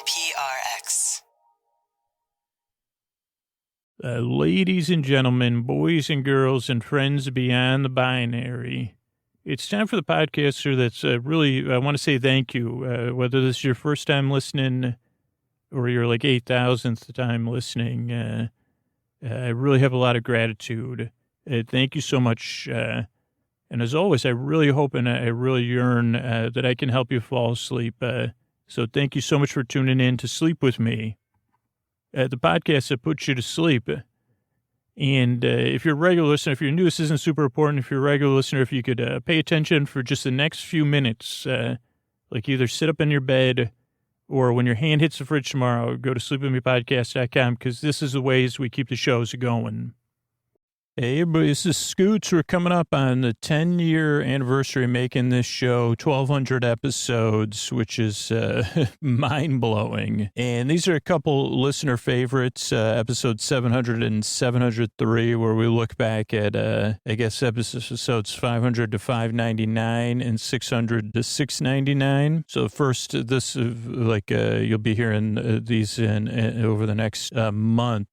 PRX. Ladies and gentlemen, boys and girls, and friends beyond the binary, it's time for the podcaster that's really, I want to say thank you. Whether this is your first time listening or your 8,000th time listening, I really have a lot of gratitude. Thank you so much. And as always, I really hope and I really yearn that I can help you fall asleep. So thank you so much for tuning in to Sleep With Me. The podcast that puts you to sleep. And if you're a regular listener, if you're new, this isn't super important. If you're a regular listener, if you could pay attention for just the next few minutes, either sit up in your bed or when your hand hits the fridge tomorrow, go to sleepwithmepodcast.com because this is the ways we keep the shows going. Hey, everybody, this is Scoots. We're coming up on the 10-year anniversary of making this show, 1,200 episodes, which is mind-blowing. And these are a couple listener favorites, episodes 700 and 703, where we look back at, episodes 500 to 599 and 600 to 699. So first, you'll be hearing these over the next month,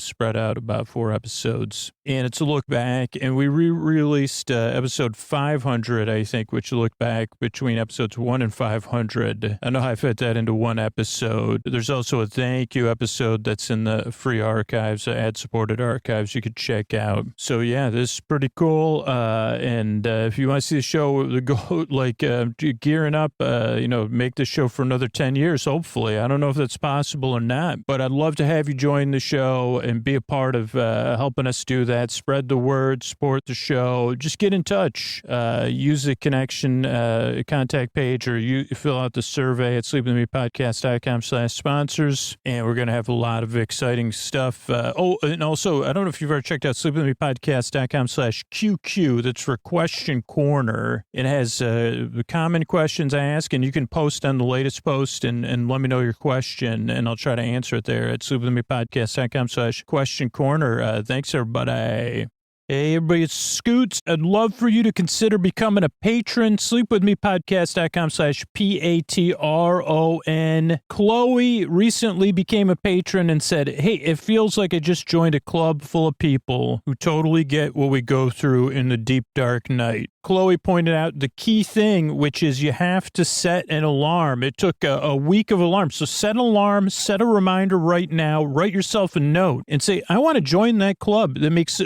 spread out about 4 episodes. And it's a look back, and we re-released episode 500, I think, which looked back between episodes 1 and 500. I don't know how I fit that into one episode. There's also a thank you episode that's in the free archives, ad-supported archives you could check out. So, yeah, this is pretty cool. And if you want to see the show, go, gearing up, make the show for another 10 years, hopefully. I don't know if that's possible or not, but I'd love to have you join the show and be a part of helping us do that. Spread the word, support the show, just get in touch, use the connection contact page, or you fill out the survey at sleepwithmepodcast.com/sponsors. And we're going to have a lot of exciting stuff. And also, I don't know if you've ever checked out sleepwithmepodcast.com/QQ. That's for Question Corner. It has the common questions I ask, and you can post on the latest post and let me know your question, and I'll try to answer it there at sleepwithmepodcast.com/Question Corner. Thanks, everybody. Hey, everybody, it's Scoots. I'd love for you to consider becoming a patron. Sleepwithmepodcast.com/PATRON. Chloe recently became a patron and said, hey, it feels like I just joined a club full of people who totally get what we go through in the deep, dark night. Chloe pointed out the key thing, which is you have to set an alarm. It took a week of alarms. So set an alarm, set a reminder right now, write yourself a note and say, I want to join that club that makes,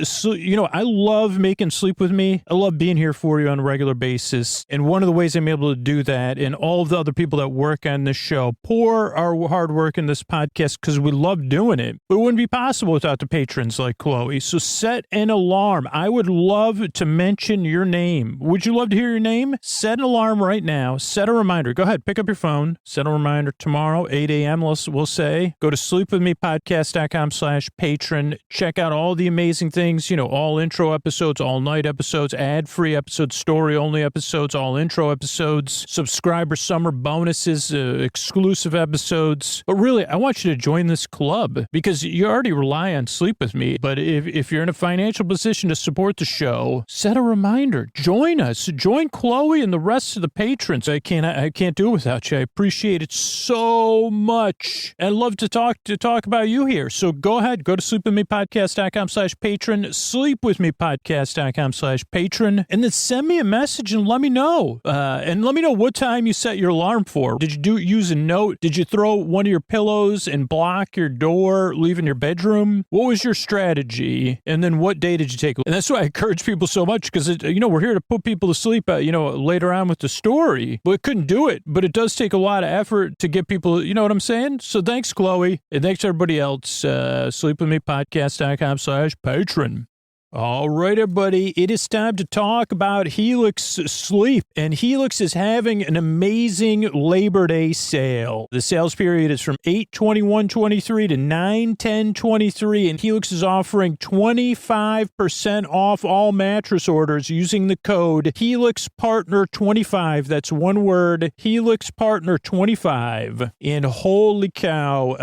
I love making Sleep With Me. I love being here for you on a regular basis. And one of the ways I'm able to do that, and all of the other people that work on this show, pour our hard work in this podcast because we love doing it. But it wouldn't be possible without the patrons like Chloe. So set an alarm. I would love to mention your name. Would you love to hear your name? Set an alarm right now. Set a reminder. Go ahead, pick up your phone. Set a reminder tomorrow, 8 a.m., we'll say. Go to sleepwithmepodcast.com/patron. Check out all the amazing things, all intro episodes, all night episodes, ad-free episodes, story-only episodes, all intro episodes, subscriber summer bonuses, exclusive episodes. But really, I want you to join this club because you already rely on Sleep With Me. But if you're in a financial position to support the show, set a reminder. Join us. Join Chloe and the rest of the patrons. I can't do it without you. I appreciate it so much. I'd love to talk about you here. So go ahead, go to sleepwithmepodcast.com/patron, sleepwithmepodcast.com/patron, and then send me a message and let me know. And let me know what time you set your alarm for. Did you use a note? Did you throw one of your pillows and block your door, leave in your bedroom? What was your strategy? And then what day did you take? And that's why I encourage people so much because, we're here to put people to sleep, later on with the story. But it couldn't do it. But it does take a lot of effort to get people, you know what I'm saying? So thanks, Chloe. And thanks, everybody else. Sleepwithmepodcast.com/patron. All right, everybody, it is time to talk about Helix Sleep, and Helix is having an amazing Labor Day sale. The sales period is from 8/21/23 to 9/10/23, and Helix is offering 25% off all mattress orders using the code HelixPartner25. That's one word, HelixPartner25. And holy cow,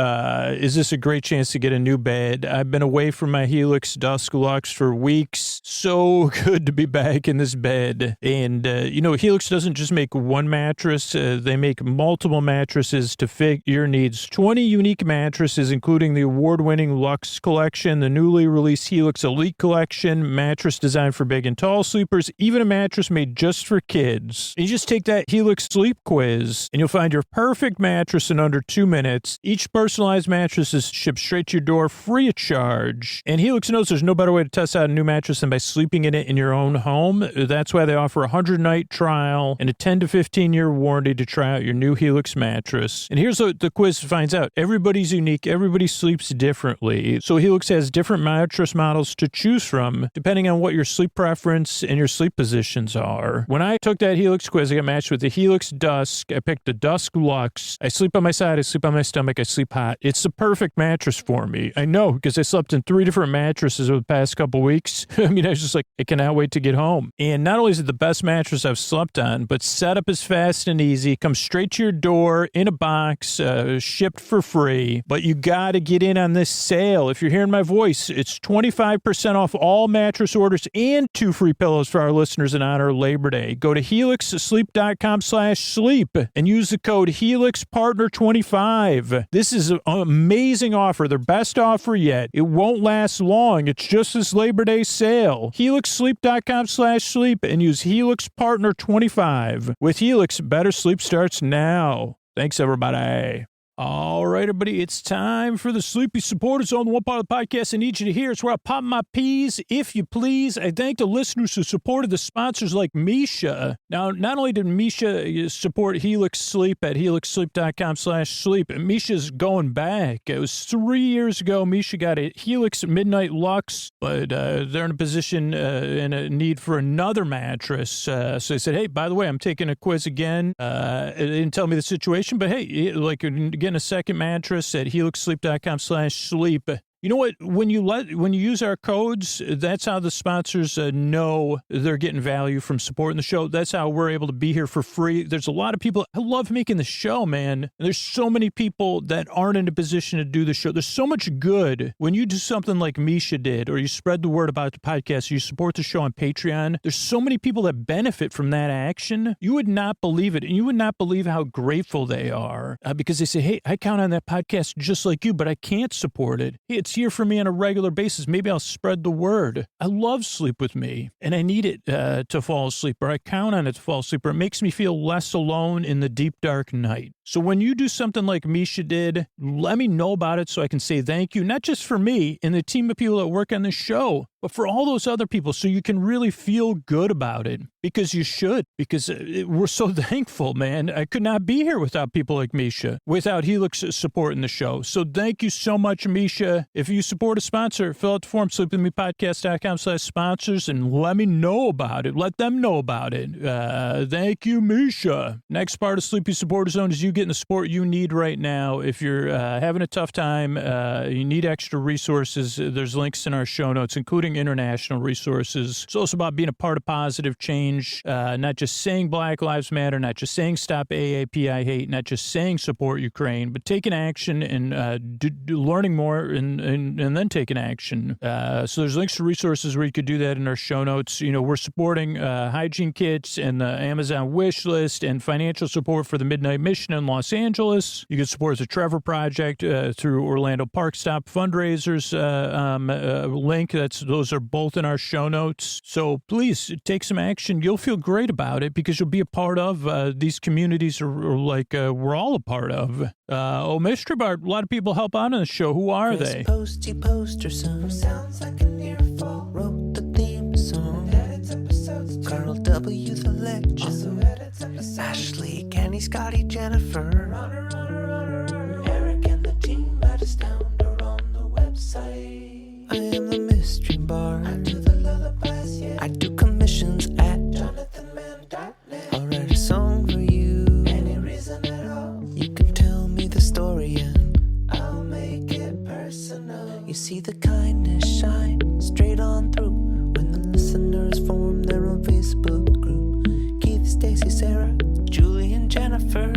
is this a great chance to get a new bed. I've been away from my Helix Dusk Lux for weeks. So good to be back in this bed. And, Helix doesn't just make one mattress. They make multiple mattresses to fit your needs. 20 unique mattresses, including the award-winning Luxe Collection, the newly released Helix Elite Collection, mattress designed for big and tall sleepers, even a mattress made just for kids. You just take that Helix sleep quiz, and you'll find your perfect mattress in under 2 minutes. Each personalized mattress is shipped straight to your door free of charge. And Helix knows there's no better way to test out a new mattress than by sleeping in it in your own home. That's why they offer a 100-night trial and a 10 to 15-year warranty to try out your new Helix mattress. And here's what the quiz finds out. Everybody's unique. Everybody sleeps differently. So Helix has different mattress models to choose from, depending on what your sleep preference and your sleep positions are. When I took that Helix quiz, I got matched with the Helix Dusk. I picked the Dusk Luxe. I sleep on my side. I sleep on my stomach. I sleep hot. It's the perfect mattress for me. I know, because I slept in 3 different mattresses over the past couple weeks. I was just like, I cannot wait to get home. And not only is it the best mattress I've slept on, but setup is fast and easy. Comes straight to your door in a box, shipped for free. But you got to get in on this sale. If you're hearing my voice, it's 25% off all mattress orders and 2 free pillows for our listeners in honor of Labor Day. Go to helixsleep.com/sleep and use the code HelixPartner25. This is an amazing offer. Their best offer yet. It won't last long. It's just this Labor Day sale. helixsleep.com/sleep and use HelixPartner25. With Helix, better sleep starts now. Thanks, everybody. All right, everybody, it's time for the Sleepy Supporters on the one part of the podcast I need you to hear. It's where I pop my peas, if you please. I thank the listeners who supported the sponsors like Misha. Now, not only did Misha support Helix Sleep at helixsleep.com/sleep, Misha's going back. It was 3 years ago. Misha got a Helix Midnight Luxe, but they're in a position in a need for another mattress. So they said, hey, by the way, I'm taking a quiz again. They didn't tell me the situation, but hey, like, getting a second mattress at helixsleep.com/sleep. You know what? When you use our codes, that's how the sponsors know they're getting value from supporting the show. That's how we're able to be here for free. There's a lot of people. I love making the show, man. And there's so many people that aren't in a position to do the show. There's so much good when you do something like Misha did, or you spread the word about the podcast, you support the show on Patreon. There's so many people that benefit from that action. You would not believe it. And you would not believe how grateful they are because they say, hey, I count on that podcast just like you, but I can't support it. It's here for me on a regular basis. Maybe I'll spread the word. I love Sleep With Me, and I need it to fall asleep, or I count on it to fall asleep, or it makes me feel less alone in the deep, dark night. So when you do something like Misha did, let me know about it so I can say thank you, not just for me and the team of people that work on this show, but for all those other people, so you can really feel good about it, because you should, because we're so thankful, man. I could not be here without people like Misha, without Helix supporting the show. So thank you so much, Misha. If you support a sponsor, fill out the form, sleepwithmepodcast.com/sponsors, and let me know about it. Let them know about it. Thank you, Misha. Next part of Sleepy Supporter Zone is you getting the support you need right now. If you're having a tough time, you need extra resources, there's links in our show notes, including international resources. It's also about being a part of positive change, not just saying Black Lives Matter, not just saying stop AAPI hate, not just saying support Ukraine, but taking action and learning more and then taking action. So there's links to resources where you could do that in our show notes. We're supporting hygiene kits and the Amazon wish list and financial support for the Midnight Mission in Los Angeles. You can support the Trevor Project through Orlando Park Stop fundraisers link. Those are both in our show notes. So please take some action. You'll feel great about it because you'll be a part of these communities are like we're all a part of. Mystery Bar, a lot of people help out on the show. Who are they? Posty poster son sounds like an earful. Wrote the theme song. Edits episodes. Carl W. the legend. Also edits episodes. Ashley, Kenny, Scotty, Jennifer. Runner. Eric and the team at Astound are on the website. I am the Mystery Bar. I do the lullabies, yeah. I do commissions at JonathanMann.net. I'll write a song for you. Any reason at all. You can tell me the story and I'll make it personal. You see the kindness shine straight on through when the listeners form their own Facebook group. Keith, Stacy, Sarah, Julie, and Jennifer.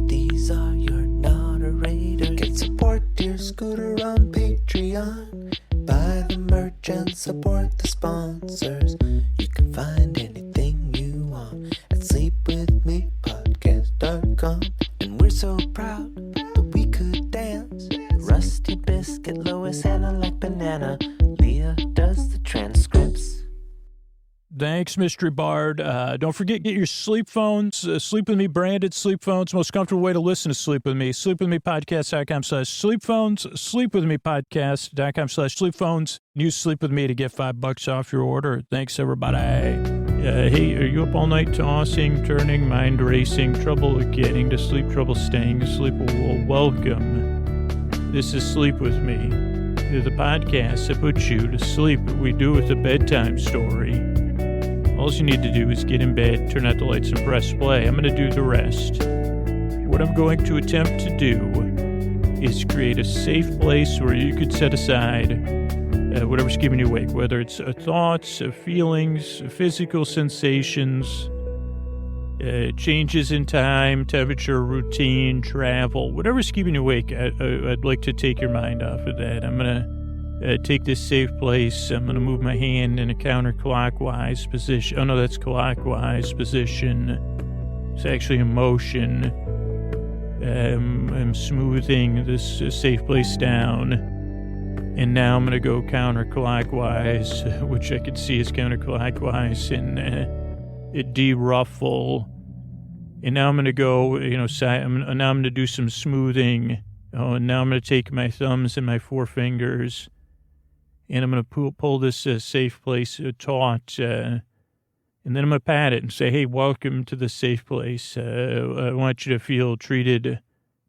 These are your moderators. Get support dear Scooter on Patreon. Buy the merch and support the And we're so proud that we could dance. Rusty Biscuit, Lois, Anna like banana. Leah does the transcripts. Thanks, Mystery Bard. Don't forget, get your sleep phones, Sleep With Me branded sleep phones. Most comfortable way to listen to Sleep With Me. SleepWithMePodcast.com/sleep phones. SleepWithMePodcast.com/sleep phones. Use Sleep With Me to get $5 off your order. Thanks, everybody. Hey, are you up all night tossing, turning, mind racing, trouble getting to sleep, trouble staying to sleep? Well, welcome. This is Sleep With Me, the podcast that puts you to sleep. We do it with a bedtime story. All you need to do is get in bed, turn out the lights, and press play. I'm going to do the rest. What I'm going to attempt to do is create a safe place where you could set aside whatever's keeping you awake, whether it's thoughts, feelings, physical sensations, changes in time, temperature, routine, travel, whatever's keeping you awake. I'd like to take your mind off of that. I'm going to take this safe place. I'm going to move my hand in a counterclockwise position. Oh, no, that's clockwise position. It's actually a motion. I'm smoothing this safe place down. And now I'm going to go counterclockwise, which I could see is counterclockwise, and deruffle. And now I'm going to go, now I'm going to do some smoothing. Oh, and now I'm going to take my thumbs and my forefingers, and I'm going to pull this safe place taut, and then I'm going to pat it and say, hey, welcome to the safe place. I want you to feel treated.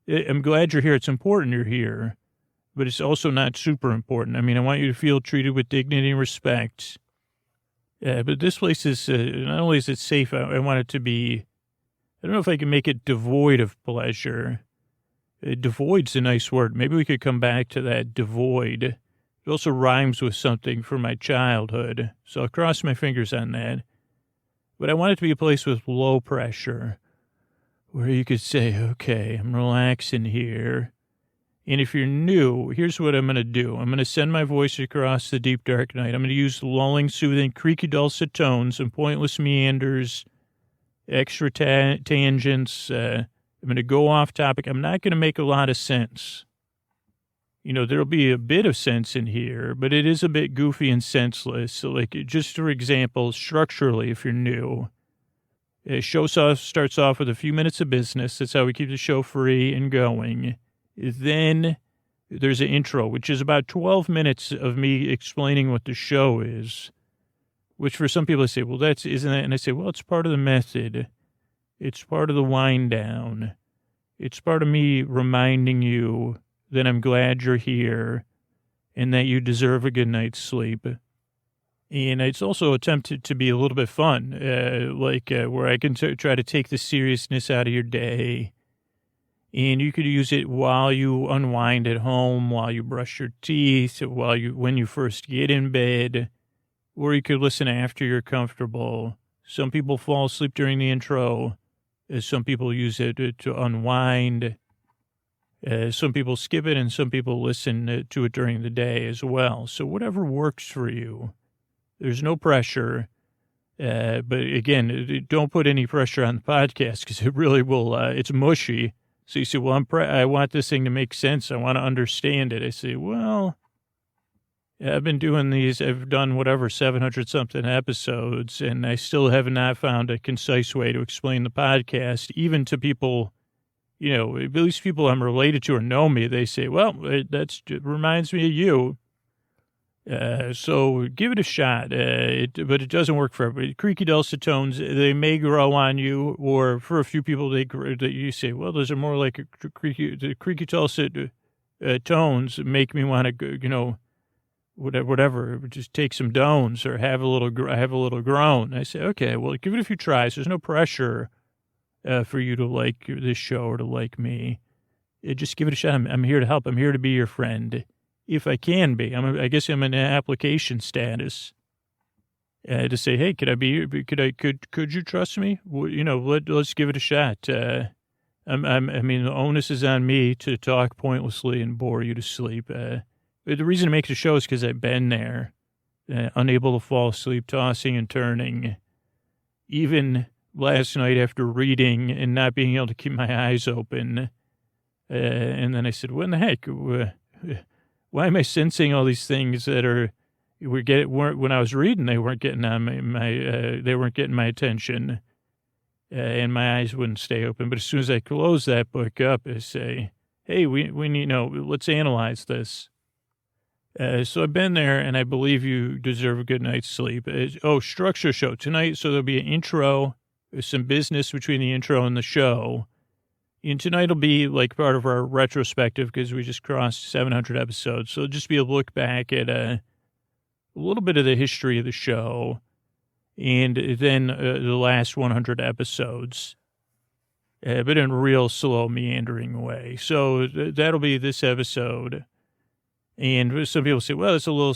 I'm glad you're here. It's important you're here, but it's also not super important. I mean, I want you to feel treated with dignity and respect. But this place is, not only is it safe, I want it to be, I don't know if I can make it devoid of pleasure. Devoid's a nice word. Maybe we could come back to that, devoid. It also rhymes with something from my childhood, so I'll cross my fingers on that. But I want it to be a place with low pressure, where you could say, okay, I'm relaxing here. And if you're new, here's what I'm going to do. I'm going to send my voice across the deep, dark night. I'm going to use lulling, soothing, creaky, dulcet tones and pointless meanders, extra tangents. I'm going to go off topic. I'm not going to make a lot of sense. There'll be a bit of sense in here, but it is a bit goofy and senseless. So, just for example, structurally, if you're new, show starts off with a few minutes of business. That's how we keep the show free and going. Then there's an intro, which is about 12 minutes of me explaining what the show is, which for some people I say, well, isn't that? And I say, well, it's part of the method. It's part of the wind down. It's part of me reminding you that I'm glad you're here and that you deserve a good night's sleep. And it's also attempted to be a little bit fun, where I can try to take the seriousness out of your day. And you could use it while you unwind at home, while you brush your teeth, when you first get in bed, or you could listen after you're comfortable. Some people fall asleep during the intro. Some people use it to unwind. Some people skip it, and some people listen to it during the day as well. So whatever works for you. There's no pressure. But again, don't put any pressure on the podcast because it really will, it's mushy. So you say, well, I want this thing to make sense. I want to understand it. I say, well, I've been doing these. I've done 700-something episodes, and I still have not found a concise way to explain the podcast, even to people, at least people I'm related to or know me. They say, well, it reminds me of you. So give it a shot, but it doesn't work for everybody. Creaky dulcet tones, they may grow on you, or for a few people, that you say, well, those are more like creaky dulcet tones make me want to, whatever, just take some dones or have a little groan. I say, okay, well, give it a few tries. There's no pressure for you to like this show or to like me. Just give it a shot. I'm here to help. I'm here to be your friend. If I can be, I guess I'm in an application status to say, hey, could you trust me? Let's give it a shot. The onus is on me to talk pointlessly and bore you to sleep. The reason to make the show is because I've been there, unable to fall asleep, tossing and turning, even last night after reading and not being able to keep my eyes open. And then I said, what in the heck? Why am I sensing all these things that weren't when I was reading, they weren't getting on they weren't getting my attention, and my eyes wouldn't stay open. But as soon as I close that book up, I say, hey, we need, let's analyze this. So I've been there, and I believe you deserve a good night's sleep. Structure show tonight. So there'll be an intro, some business between the intro and the show. And tonight will be like part of our retrospective because we just crossed 700 episodes. So it'll just be a look back at a little bit of the history of the show and then the last 100 episodes, but in a real slow, meandering way. So that'll be this episode. And some people say, well, it's a little,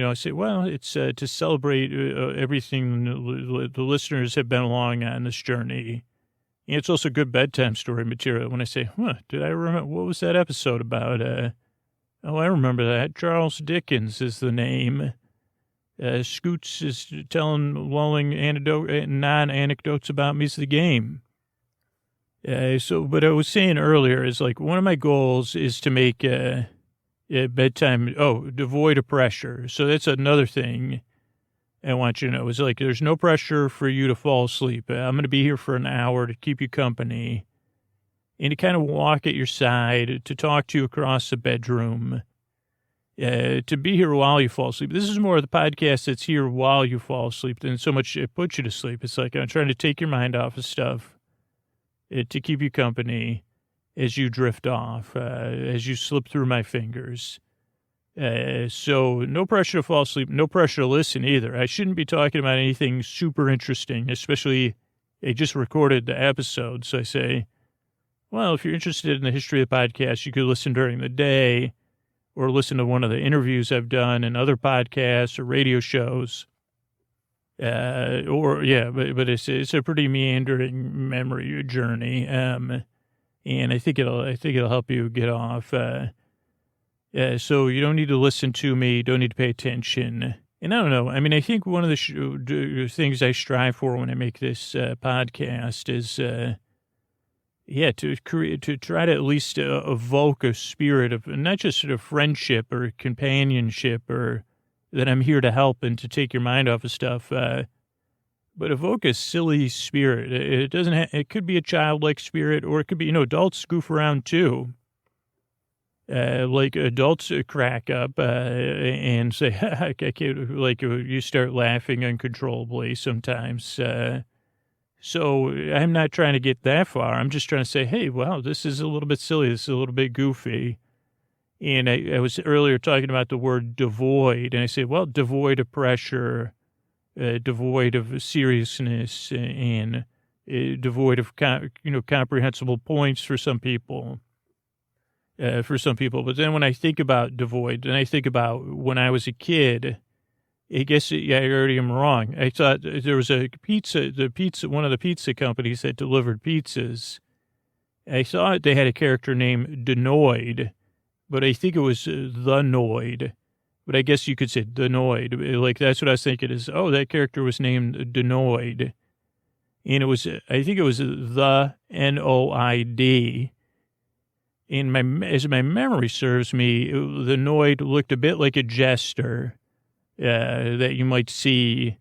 I say, well, it's to celebrate everything the listeners have been along on this journey. And it's also good bedtime story material. When I say, did I remember, what was that episode about? I remember that. Charles Dickens is the name. Scoots is telling lulling non-anecdotes about me's the game. But I was saying earlier is like one of my goals is to make bedtime, devoid of pressure. So that's another thing I want you to know. It's like there's no pressure for you to fall asleep. I'm going to be here for an hour to keep you company and to kind of walk at your side, to talk to you across the bedroom, to be here while you fall asleep. This is more of the podcast that's here while you fall asleep than so much it puts you to sleep. It's like I'm trying to take your mind off of stuff to keep you company as you drift off, as you slip through my fingers. So no pressure to fall asleep, no pressure to listen either. I shouldn't be talking about anything super interesting, especially I just recorded the episode. So I say, well, if you're interested in the history of the podcast, you could listen during the day or listen to one of the interviews I've done in other podcasts or radio shows. But it's a pretty meandering memory journey. And I think it'll help you get off. So you don't need to listen to me. Don't need to pay attention. And I don't know. I mean, I think one of the things I strive for when I make this podcast is, to try to at least evoke a spirit of not just sort of friendship or companionship or that I'm here to help and to take your mind off of stuff. But evoke a silly spirit. It doesn't. It could be a childlike spirit, or it could be adults goof around too. Like adults crack up and say, I can't. Like you start laughing uncontrollably sometimes. So I'm not trying to get that far. I'm just trying to say, hey, wow, this is a little bit silly. This is a little bit goofy. And I was earlier talking about the word devoid, and I say, well, devoid of pressure. Devoid of seriousness and devoid of comprehensible points for some people. But then when I think about devoid, and I think about when I was a kid, I guess I already am wrong. I thought there was one of the pizza companies that delivered pizzas. I thought they had a character named Denoid, but I think it was the Noid. But I guess you could say Denoid. Like, that's what I was thinking is, that character was named Denoid. And I think it was the Noid. And as my memory serves me, the Noid looked a bit like a jester that you might see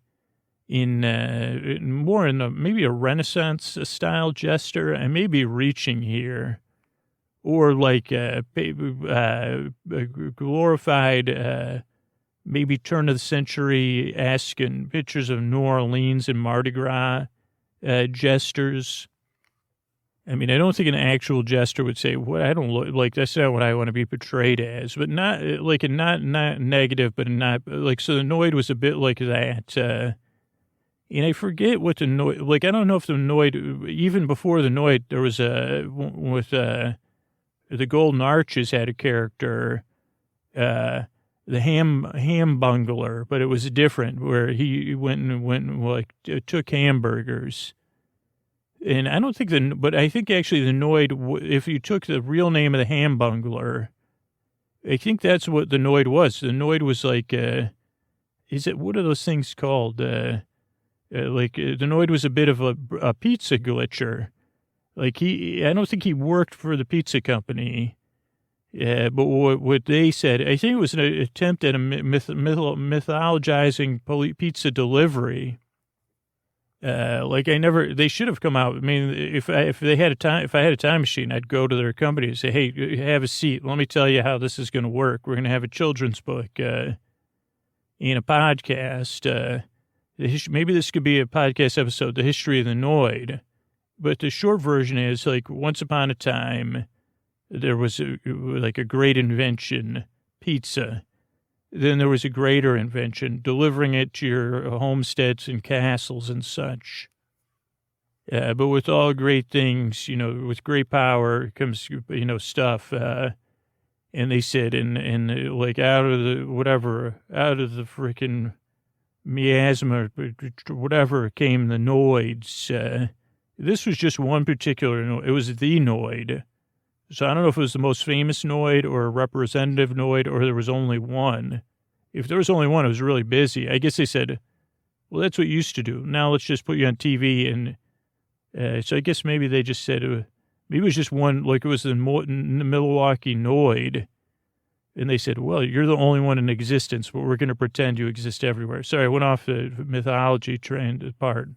in maybe a Renaissance style jester. I may be reaching here. Or like a glorified, maybe turn of the century-esque and pictures of New Orleans and Mardi Gras jesters. I mean, I don't think an actual jester would say, "What I don't look like." That's not what I want to be portrayed as. But not like a not negative, but not like. So the Noid was a bit like that. And I forget what the Noid. Like I don't know if the Noid, even before the Noid, there was the Golden Arches had a character, the ham bungler, but it was different where he went took hamburgers. And I don't think but I think actually the Noid, if you took the real name of the ham bungler, I think that's what the Noid was. The Noid was like, what are those things called? the Noid was a bit of a pizza glitcher. Like I don't think he worked for the pizza company. Yeah, but what they said, I think it was an attempt at a mythologizing pizza delivery. They should have come out. I mean, if I had a time machine, I'd go to their company and say, hey, have a seat. Let me tell you how this is going to work. We're going to have a children's book, in a podcast. Maybe this could be a podcast episode, The History of the Noid. But the short version is, like, once upon a time, there was a great invention, pizza. Then there was a greater invention, delivering it to your homesteads and castles and such. But with all great things, with great power comes, stuff. And they said, out of the freaking miasma, whatever, came the Noids. This was just one particular, it was the Noid. So I don't know if it was the most famous Noid or a representative Noid, or there was only one. If there was only one, it was really busy. I guess they said, well, that's what you used to do. Now let's just put you on TV. And so I guess maybe they just said, maybe it was just one, like it was the Milwaukee Noid. And they said, well, you're the only one in existence, but we're going to pretend you exist everywhere. Sorry, I went off the mythology trend part.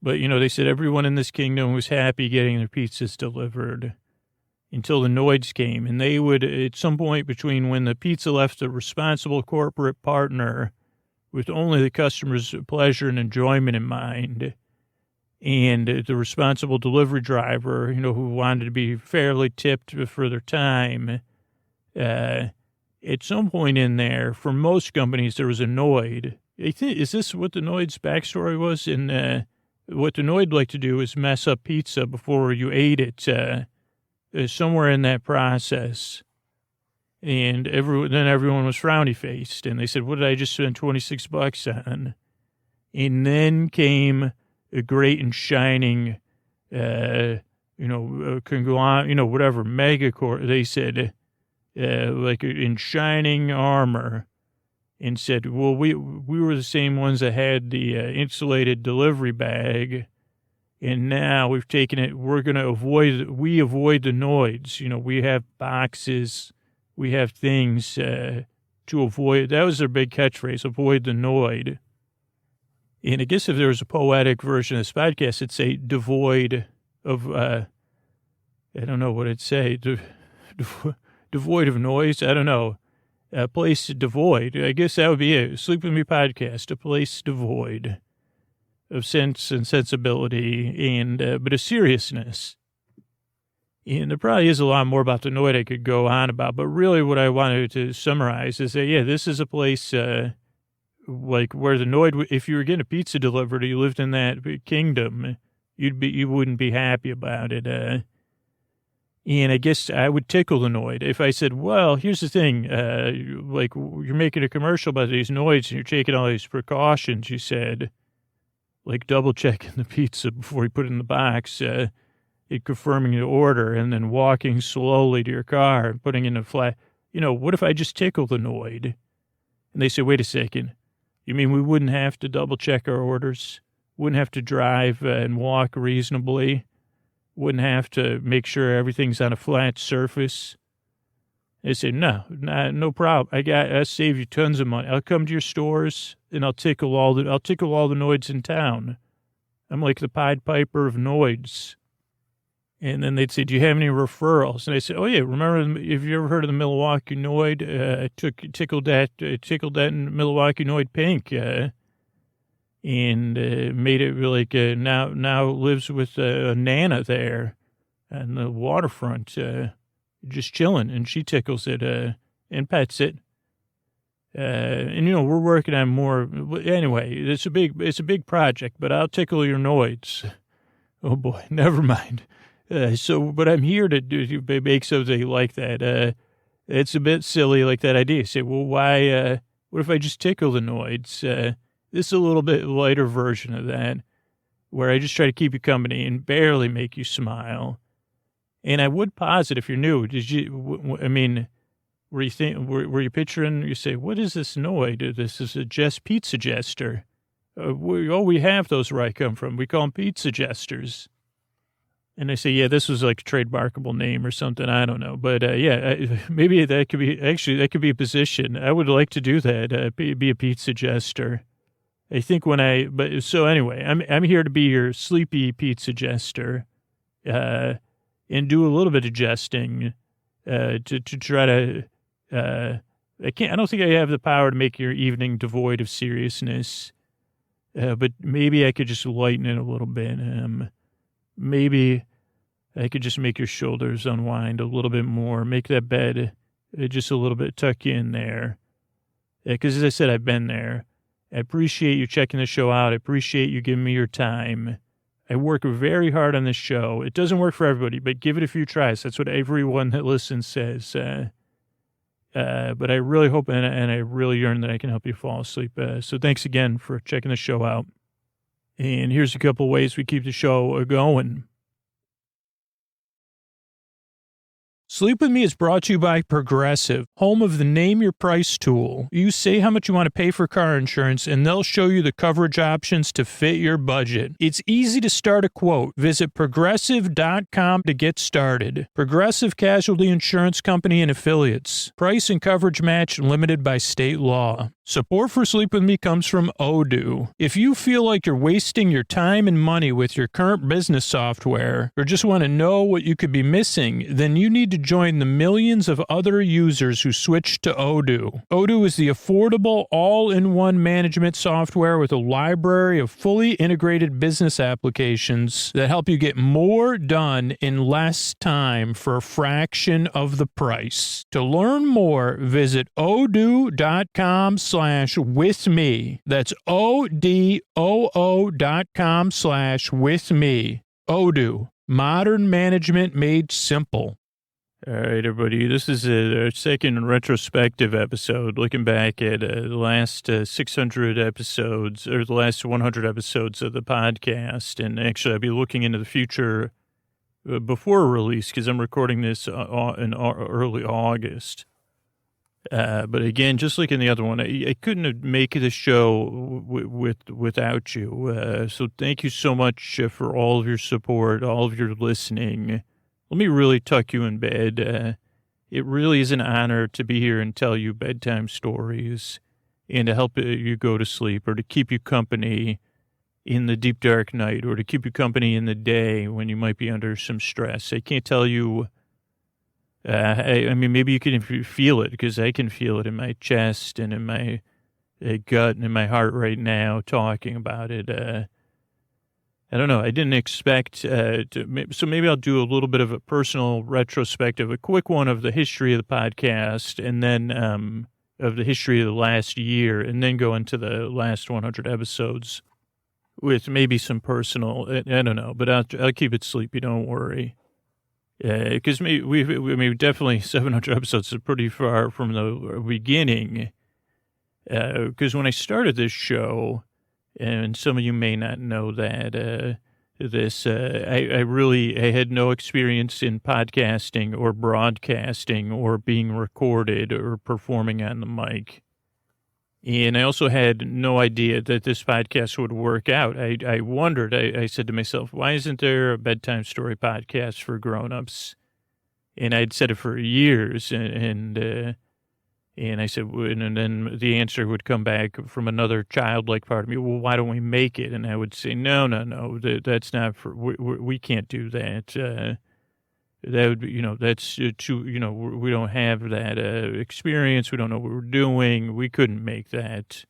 But, they said everyone in this kingdom was happy getting their pizzas delivered until the Noids came. And they would, at some point between when the pizza left a responsible corporate partner with only the customer's pleasure and enjoyment in mind, and the responsible delivery driver, who wanted to be fairly tipped for their time, at some point in there, for most companies, there was a Noid. Is this what the Noid's backstory was? And what the Noid liked to do is mess up pizza before you ate it, somewhere in that process. And then everyone was frowny-faced, and they said, what did I just spend $26 on? And then came a great and shining, whatever, megacore, they said, in shining armor, and said, well, we were the same ones that had the insulated delivery bag, and now we've taken it, we avoid the Noids. We have boxes, we have things to avoid. That was their big catchphrase, avoid the Noid. And I guess if there was a poetic version of this podcast, it'd say devoid of, I don't know what it'd say, devoid of noise, I don't know. A place devoid. I guess that would be it. Sleep With Me podcast, a place devoid of sense and sensibility, and but a seriousness. And there probably is a lot more about the Noid I could go on about, but really what I wanted to summarize is that, this is a place where the Noid, if you were getting a pizza delivered or you lived in that kingdom, you wouldn't be happy about it. And I guess I would tickle the Noid. If I said, well, here's the thing, you're making a commercial about these Noids and you're taking all these precautions, you said, like double checking the pizza before you put it in the box, confirming the order, and then walking slowly to your car and putting in a flat, what if I just tickle the Noid? And they said, wait a second, you mean we wouldn't have to double check our orders? Wouldn't have to drive and walk reasonably? Wouldn't have to make sure everything's on a flat surface? They said, no problem. I'll save you tons of money. I'll come to your stores and I'll tickle all the Noids in town. I'm like the Pied Piper of Noids. And then they'd say, do you have any referrals? And I said, oh yeah, remember, have you ever heard of the Milwaukee Noid? I tickled that in Milwaukee Noid pink, and made it like now lives with Nana there on the waterfront, just chilling, and she tickles it and pets it. And we're working on more. Anyway, it's a big project, but I'll tickle your Noids. Oh boy, never mind. But I'm here to make something like that. It's a bit silly, like that idea. Say, well, why? What if I just tickle the Noids? This is a little bit lighter version of that, where I just try to keep you company and barely make you smile. And I would posit, if you're new, were you picturing, you say, what is this Noid? This is a pizza jester. we have those where I come from. We call them pizza jesters. And I say, yeah, this was like a trademarkable name or something. I don't know. But maybe that could be a position. I would like to do that, be a pizza jester. I think so anyway, I'm here to be your sleepy pizza jester, and do a little bit of jesting, to try to, I don't think I have the power to make your evening devoid of seriousness, but maybe I could just lighten it a little bit. Maybe I could just make your shoulders unwind a little bit more, make that bed just a little bit, tuck you in there. Because as I said, I've been there. I appreciate you checking the show out. I appreciate you giving me your time. I work very hard on this show. It doesn't work for everybody, but give it a few tries. That's what everyone that listens says. But I really hope and I really yearn that I can help you fall asleep. So thanks again for checking the show out. And here's a couple ways we keep the show going. Sleep With Me is brought to you by Progressive, home of the Name Your Price tool. You say how much you want to pay for car insurance, and they'll show you the coverage options to fit your budget. It's easy to start a quote. Visit Progressive.com to get started. Progressive Casualty Insurance Company and Affiliates. Price and coverage match limited by state law. Support for Sleep With Me comes from Odoo. If you feel like you're wasting your time and money with your current business software, or just want to know what you could be missing, then you need to join the millions of other users who switched to Odoo. Odoo is the affordable, all-in-one management software with a library of fully integrated business applications that help you get more done in less time for a fraction of the price. To learn more, visit odoo.com/withme. That's odoo.com/withme. Odoo. Modern management made simple. All right, everybody, this is a second retrospective episode, looking back at the last 600 episodes, or the last 100 episodes of the podcast. And actually, I'll be looking into the future before release, because I'm recording this in early August. But again, just like in the other one, I couldn't make the show without you. So thank you so much for all of your support, all of your listening. Let me really tuck you in bed. It really is an honor to be here and tell you bedtime stories and to help you go to sleep, or to keep you company in the deep dark night, or to keep you company in the day when you might be under some stress. I can't tell you. I mean, maybe you can feel it, because I can feel it in my chest and in my gut and in my heart right now talking about it. I don't know. I didn't expect so maybe I'll do a little bit of a personal retrospective, a quick one of the history of the podcast, and then of the history of the last year, and then go into the last 100 episodes with maybe some personal, I don't know, but I'll keep it sleepy. Don't worry. Because we definitely 700 episodes is pretty far from the beginning. Because when I started this show, and some of you may not know that, I had no experience in podcasting or broadcasting or being recorded or performing on the mic. And I also had no idea that this podcast would work out. I wondered, I said to myself, why isn't there a bedtime story podcast for grown-ups? And I'd said it for years, and I said, and then the answer would come back from another childlike part of me, well, why don't we make it? And I would say, no, that's not for, we can't do that. That would be, that's too, we don't have that experience. We don't know what we're doing. We couldn't make that.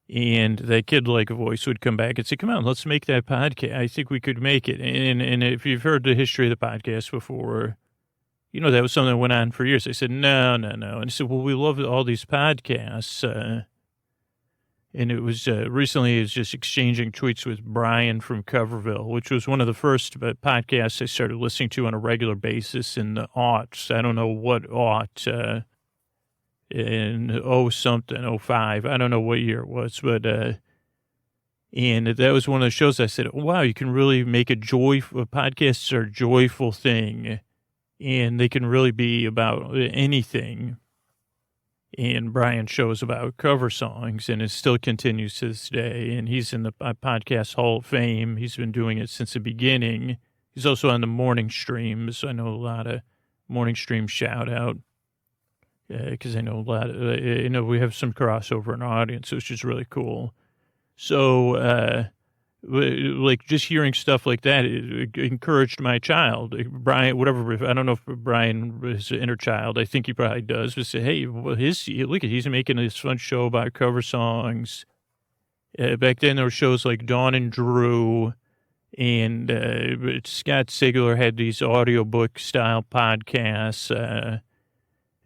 And that kid-like voice would come back and say, come on, let's make that podcast. I think we could make it. And if you've heard the history of the podcast before, that was something that went on for years. I said, no. And I said, well, we love all these podcasts. And it was recently I was just exchanging tweets with Brian from Coverville, which was one of the first podcasts I started listening to on a regular basis in the aughts. I don't know what aught, in 05. I don't know what year it was, but and that was one of the shows I said, wow, you can really make podcasts are a joyful thing, and they can really be about anything. and Brian shows about cover songs, and it still continues to this day. And he's in the Podcast Hall of Fame. He's been doing it since the beginning. He's also on the morning streams. I know a lot of morning stream shout out because I know a lot of, we have some crossover in our audience, which is really cool. So, like just hearing stuff like that, it encouraged my child, Brian, whatever. I don't know if Brian is an inner child. I think he probably does. But say, hey, well, he's making this fun show about cover songs. Back then there were shows like Dawn and Drew, and Scott Sigler had these audiobook style podcasts.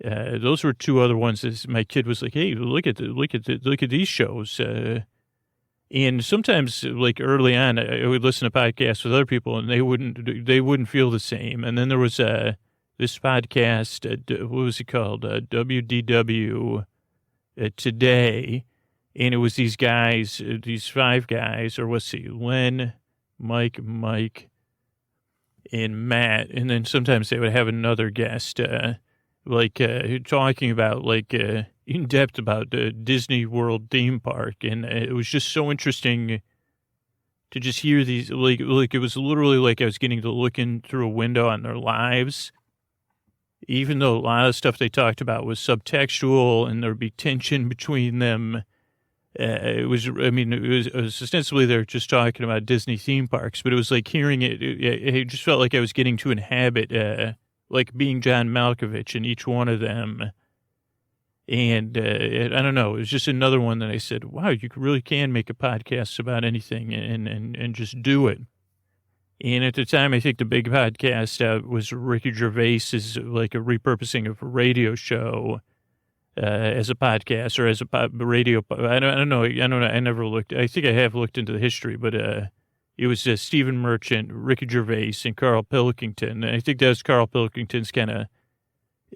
Those were two other ones that my kid was like, hey, look at these shows. And sometimes, like early on, I would listen to podcasts with other people, and they wouldn't feel the same. And then there was this podcast. What was it called? WDW Today, and it was these guys, these five guys, or what's he? Len, Mike, and Matt, and then sometimes they would have another guest, talking about in depth about the Disney World theme park, and it was just so interesting to just hear these. Like it was literally like I was getting to look in through a window on their lives. Even though a lot of stuff they talked about was subtextual, and there'd be tension between them. It was ostensibly they're just talking about Disney theme parks, but it was like hearing it. It just felt like I was getting to inhabit, like being John Malkovich in each one of them. And I don't know, it was just another one that I said, wow, you really can make a podcast about anything and just do it. And at the time, I think the big podcast was Ricky Gervais's, like a repurposing of a radio show as a podcast or as a radio. I don't know. I never looked. I think I have looked into the history, but it was Stephen Merchant, Ricky Gervais, and Carl Pilkington. And I think that was Carl Pilkington's kind of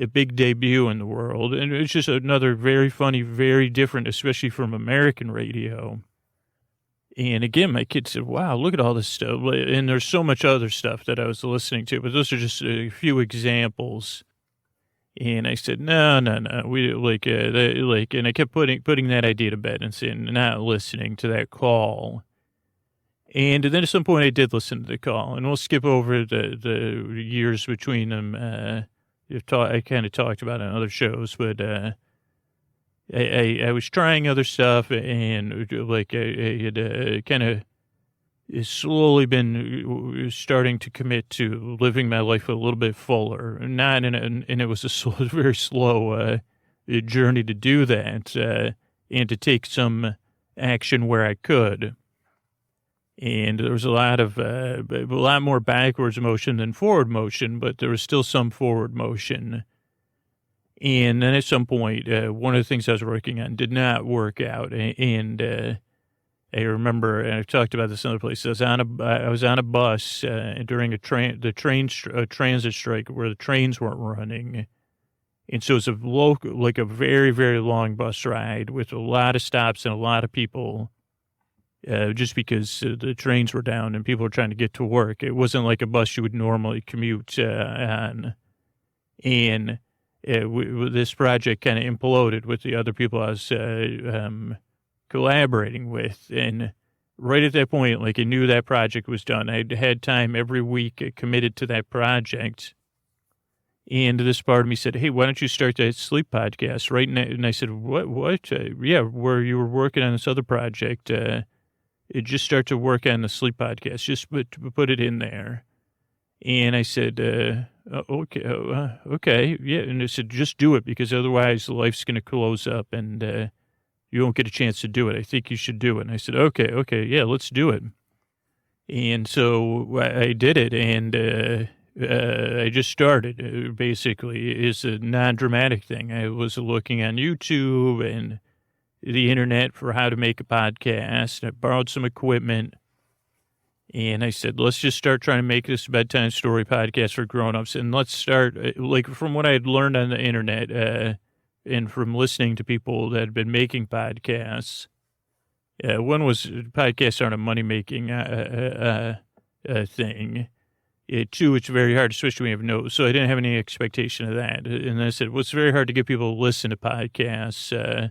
a big debut in the world. And it's just another very funny, very different, especially from American radio. And again, my kid said, wow, look at all this stuff. And there's so much other stuff that I was listening to, but those are just a few examples. And I said, no. We and I kept putting that idea to bed and saying, not listening to that call. And then at some point I did listen to the call, and we'll skip over the years between them. I kind of talked about it on other shows, but I was trying other stuff, and I had kind of slowly been starting to commit to living my life a little bit fuller. And it was a very slow journey to do that, and to take some action where I could. And there was a lot more backwards motion than forward motion, but there was still some forward motion. And then at some point, one of the things I was working on did not work out. And I remember, and I've talked about this in other places, I was on a bus during a transit strike where the trains weren't running. And so it was a very, very long bus ride with a lot of stops and a lot of people. Just because the trains were down and people were trying to get to work. It wasn't like a bus you would normally commute on. And this project kind of imploded with the other people I was collaborating with. And right at that point, I knew that project was done. I had time every week committed to that project. And this part of me said, hey, why don't you start that sleep podcast? Right. And I said, what? Yeah, where you were working on this other project. Just start to work on the sleep podcast. Just put it in there. And I said, okay. Yeah. And I said, just do it, because otherwise life's going to close up and you won't get a chance to do it. I think you should do it. And I said, okay. Yeah, let's do it. And so I did it. And I just started. Basically, it's a non-dramatic thing. I was looking on YouTube and the internet for how to make a podcast. I borrowed some equipment, and I said, let's just start trying to make this a bedtime story podcast for grown-ups. And let's start, from what I had learned on the internet and from listening to people that had been making podcasts. One was podcasts aren't a money-making thing. Two, it's very hard, especially when you have no, so I didn't have any expectation of that. And I said, well, it's very hard to get people to listen to podcasts,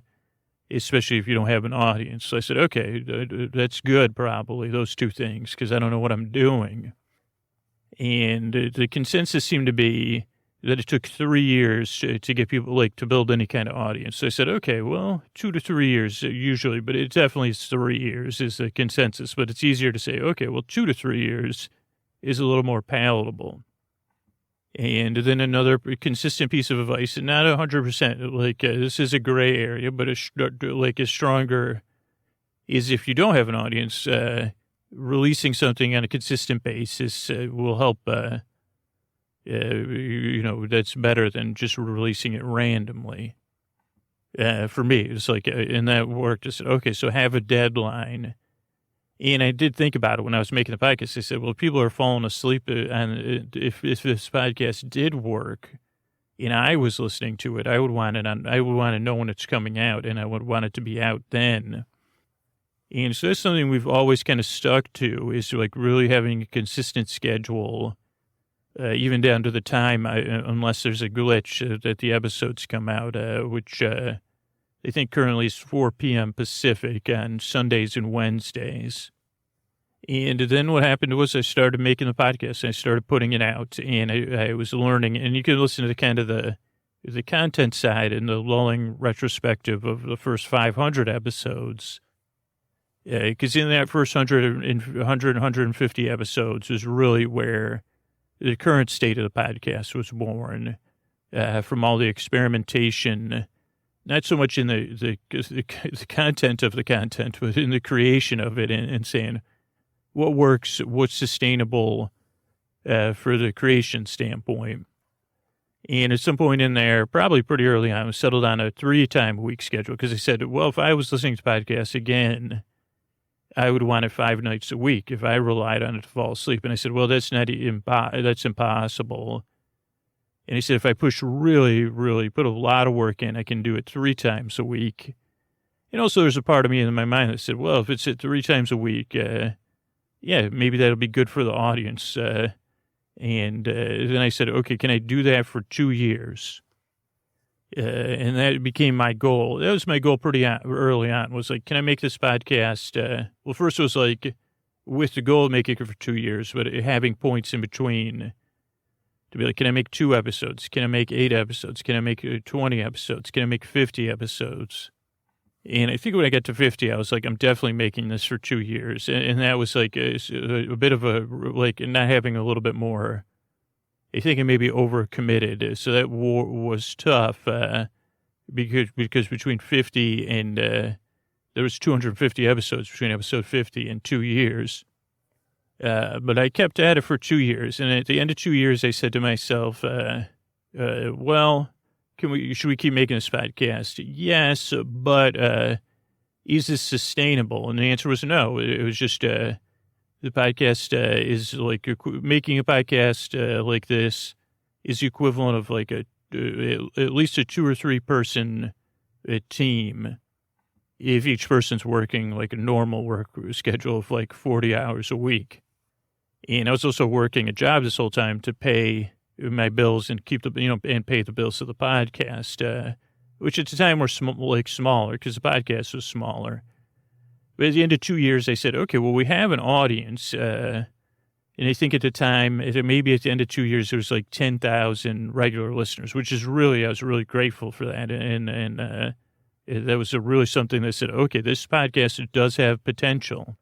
especially if you don't have an audience. So I said, okay, that's good, probably, those two things, because I don't know what I'm doing. And the consensus seemed to be that it took 3 years to get people, like, to build any kind of audience. So I said, okay, well, 2 to 3 years usually, but it definitely is 3 years is the consensus. But it's easier to say, okay, well, 2 to 3 years is a little more palatable. And then another consistent piece of advice, and not 100%, like this is a gray area, but a stronger is if you don't have an audience, releasing something on a consistent basis will help. That's better than just releasing it randomly. For me, it's like, and that worked. I said, okay, so have a deadline. And I did think about it when I was making the podcast. I said, well, if people are falling asleep, and if this podcast did work, and I was listening to it, I would want to know when it's coming out, and I would want it to be out then. And so that's something we've always kind of stuck to, is like really having a consistent schedule, even down to the time, unless there's a glitch that the episodes come out, which I think currently is 4 p.m. Pacific on Sundays and Wednesdays. And then what happened was I started making the podcast. I started putting it out, and I was learning. And you can listen to the kind of the content side and the lulling retrospective of the first 500 episodes. Because in that first 150 episodes was really where the current state of the podcast was born, from all the experimentation. Not so much in the content of the content, but in the creation of it, and saying what works, what's sustainable for the creation standpoint. And at some point in there, probably pretty early on, I settled on a 3-time-a-week schedule because I said, well, if I was listening to podcasts again, I would want it 5 nights a week if I relied on it to fall asleep. And I said, well, that's impossible. And he said, if I push really, really put a lot of work in, I can do it 3 times a week. And also there's a part of me in my mind that said, well, if it's at 3 times a week, maybe that'll be good for the audience. And then I said, okay, can I do that for 2 years? And that became my goal. That was my goal pretty early on, was like, can I make this podcast? Well, first it was like with the goal of making it for 2 years, but having points in between. To be like, can I make 2 episodes? Can I make 8 episodes? Can I make 20 episodes? Can I make 50 episodes? And I think when I got to 50, I was like, I'm definitely making this for 2 years. And that was like a bit of a, like, not having a little bit more, I think I maybe overcommitted. So that was tough because between 50 and, there was 250 episodes between episode 50 and 2 years. But I kept at it for 2 years. And at the end of 2 years, I said to myself, well, should we keep making this podcast? Yes, but is this sustainable? And the answer was no. It was just the podcast is like making a podcast like this is the equivalent of like at least a 2 or 3 person team. If each person's working like a normal work schedule of like 40 hours a week. And I was also working a job this whole time to pay my bills and keep and pay the bills of the podcast, which at the time were smaller because the podcast was smaller. But at the end of 2 years, I said, okay, well, we have an audience. And I think at the time, maybe at the end of 2 years, there was like 10,000 regular listeners, which is really, I was really grateful for that. And that was really something that said, okay, this podcast does have potential.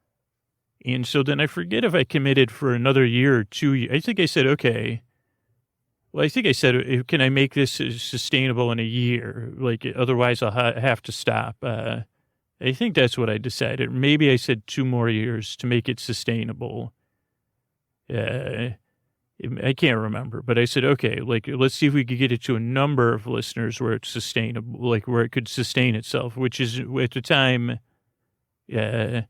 And so then I forget if I committed for another year or 2. I think I said, okay. Well, I think I said, can I make this sustainable in a year? Like, otherwise I'll have to stop. I think that's what I decided. Maybe I said 2 more years to make it sustainable. I can't remember, but I said, okay, like, let's see if we could get it to a number of listeners where it's sustainable, like where it could sustain itself, which is at the time, I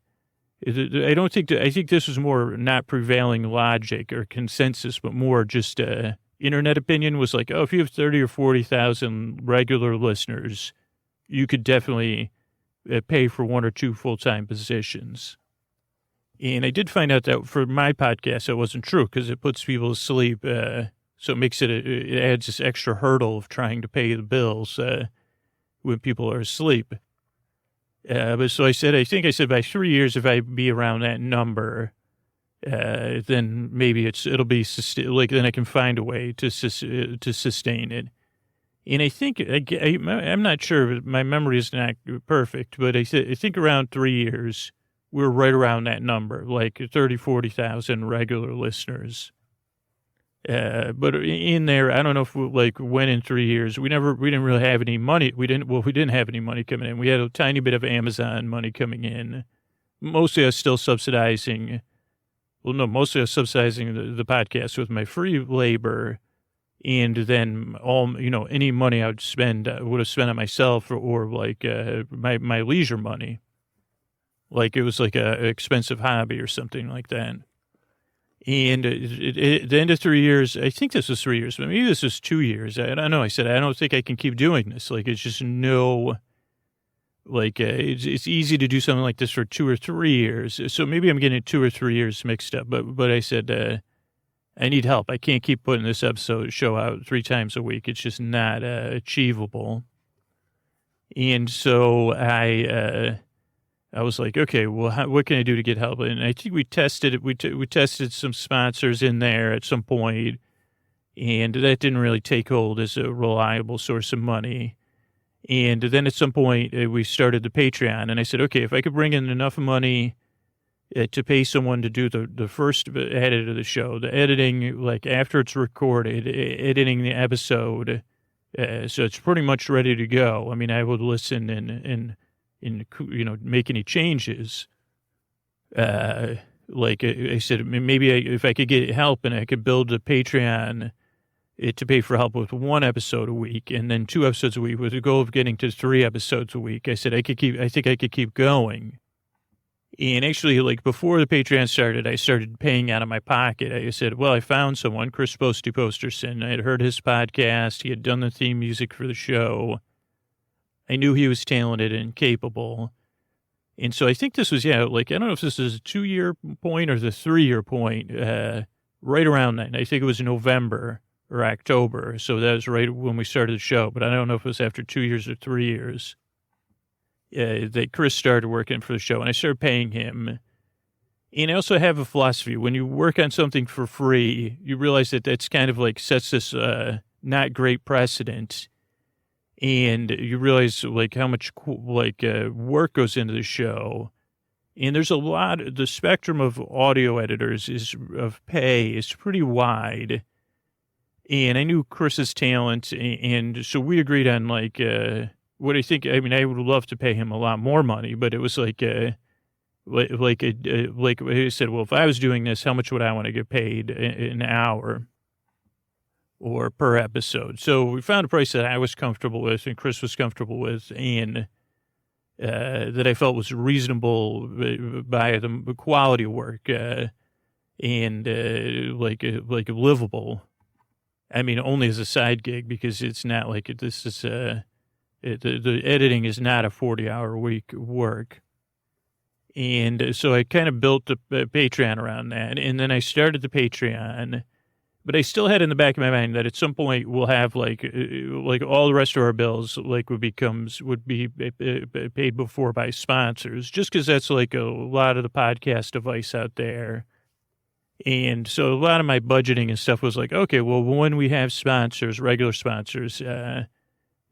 think this was more not prevailing logic or consensus, but more just internet opinion was like, oh, if you have 30 or 40,000 regular listeners, you could definitely pay for 1 or 2 full-time positions. And I did find out that for my podcast, that wasn't true because it puts people to sleep. So it makes it adds this extra hurdle of trying to pay the bills when people are asleep. But so I think I said by 3 years, if I be around that number, then maybe it'll be like then I can find a way to sustain it. And I think I'm not sure. My memory is not perfect, but I think around 3 years we're right around that number, like 40,000 regular listeners. But in there, I don't know if when in 3 years, we didn't really have any money. We didn't have any money coming in. We had a tiny bit of Amazon money coming in. Mostly I was still subsidizing. Well, no, mostly I was subsidizing the podcast with my free labor. And then any money I would have spent on myself or my leisure money. Like it was like a expensive hobby or something like that. And at the end of 3 years, I think this was 3 years, but maybe this was 2 years. I don't know. I said, I don't think I can keep doing this. Like, it's just it's easy to do something like this for 2 or 3 years. So maybe I'm getting 2 or 3 years mixed up. But I said, I need help. I can't keep putting this show out 3 times a week. It's just not achievable. And so I was like, okay, well, what can I do to get help? And I think we tested it. We tested some sponsors in there at some point, and that didn't really take hold as a reliable source of money. And then at some point, we started the Patreon, and I said, okay, if I could bring in enough money to pay someone to do the first edit of the show, the editing, like after it's recorded, editing the episode, so it's pretty much ready to go. I mean, I would listen and make any changes. Like I said, maybe if I could get help and I could build a Patreon to pay for help with 1 episode a week and then 2 episodes a week with the goal of getting to 3 episodes a week. I said, I think I could keep going. And actually, like before the Patreon started, I started paying out of my pocket. I said, well, I found someone, Chris Posterson. I had heard his podcast. He had done the theme music for the show. I knew he was talented and capable. And so I think this was, I don't know if this is a 2-year point or the 3-year point, right around that. And I think it was November or October. So that was right when we started the show. But I don't know if it was after 2 years or 3 years that Chris started working for the show. And I started paying him. And I also have a philosophy. When you work on something for free, you realize that that's kind of like sets this not great precedent. And you realize how much work goes into the show. And there's a lot, the spectrum of audio editors of pay is pretty wide. And I knew Chris's talent. And so we agreed on what I think. I mean, I would love to pay him a lot more money, but it was like I said, well, if I was doing this, how much would I want to get paid an hour? Or per episode. So we found a price that I was comfortable with and Chris was comfortable with and that I felt was reasonable by the quality of work and livable. I mean, only as a side gig because it's not like this is the editing is not a 40-hour week work. And so I kind of built the Patreon around that. And then I started the Patreon. But I still had in the back of my mind that at some point we'll have like all the rest of our bills would be paid before by sponsors, just because that's like a lot of the podcast advice out there. And so a lot of my budgeting and stuff was like, okay, well, when we have sponsors, regular sponsors,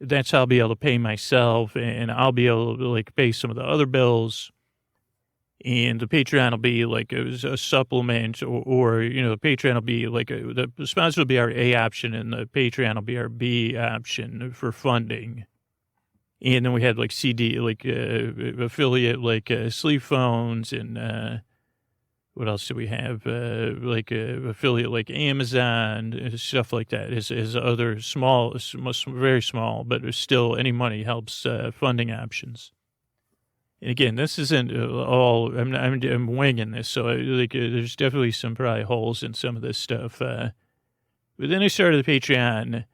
that's how I'll be able to pay myself and I'll be able to pay some of the other bills. And the Patreon will be like a supplement or the Patreon will be the sponsor will be our A option and the Patreon will be our B option for funding. And then we had CD, affiliate, sleep phones and what else do we have? Affiliate like Amazon, stuff like that is other small, very small, but still any money helps funding options. And again, this isn't all. I'm winging this, so there's definitely some probably holes in some of this stuff. But then I started the Patreon,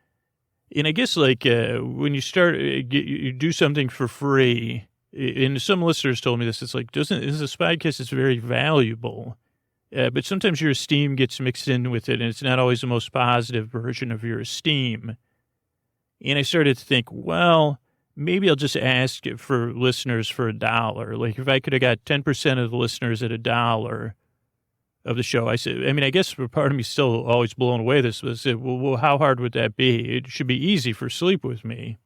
and I guess when you start, you do something for free, and some listeners told me this, it's like, this podcast is very valuable, but sometimes your esteem gets mixed in with it, and it's not always the most positive version of your esteem. And I started to think, well, maybe I'll just ask for listeners for $1. Like if I could have got 10% of the listeners at $1 of the show, I said, I mean, I guess part of me still always blown away. This was, well, how hard would that be? It should be easy for Sleep With Me.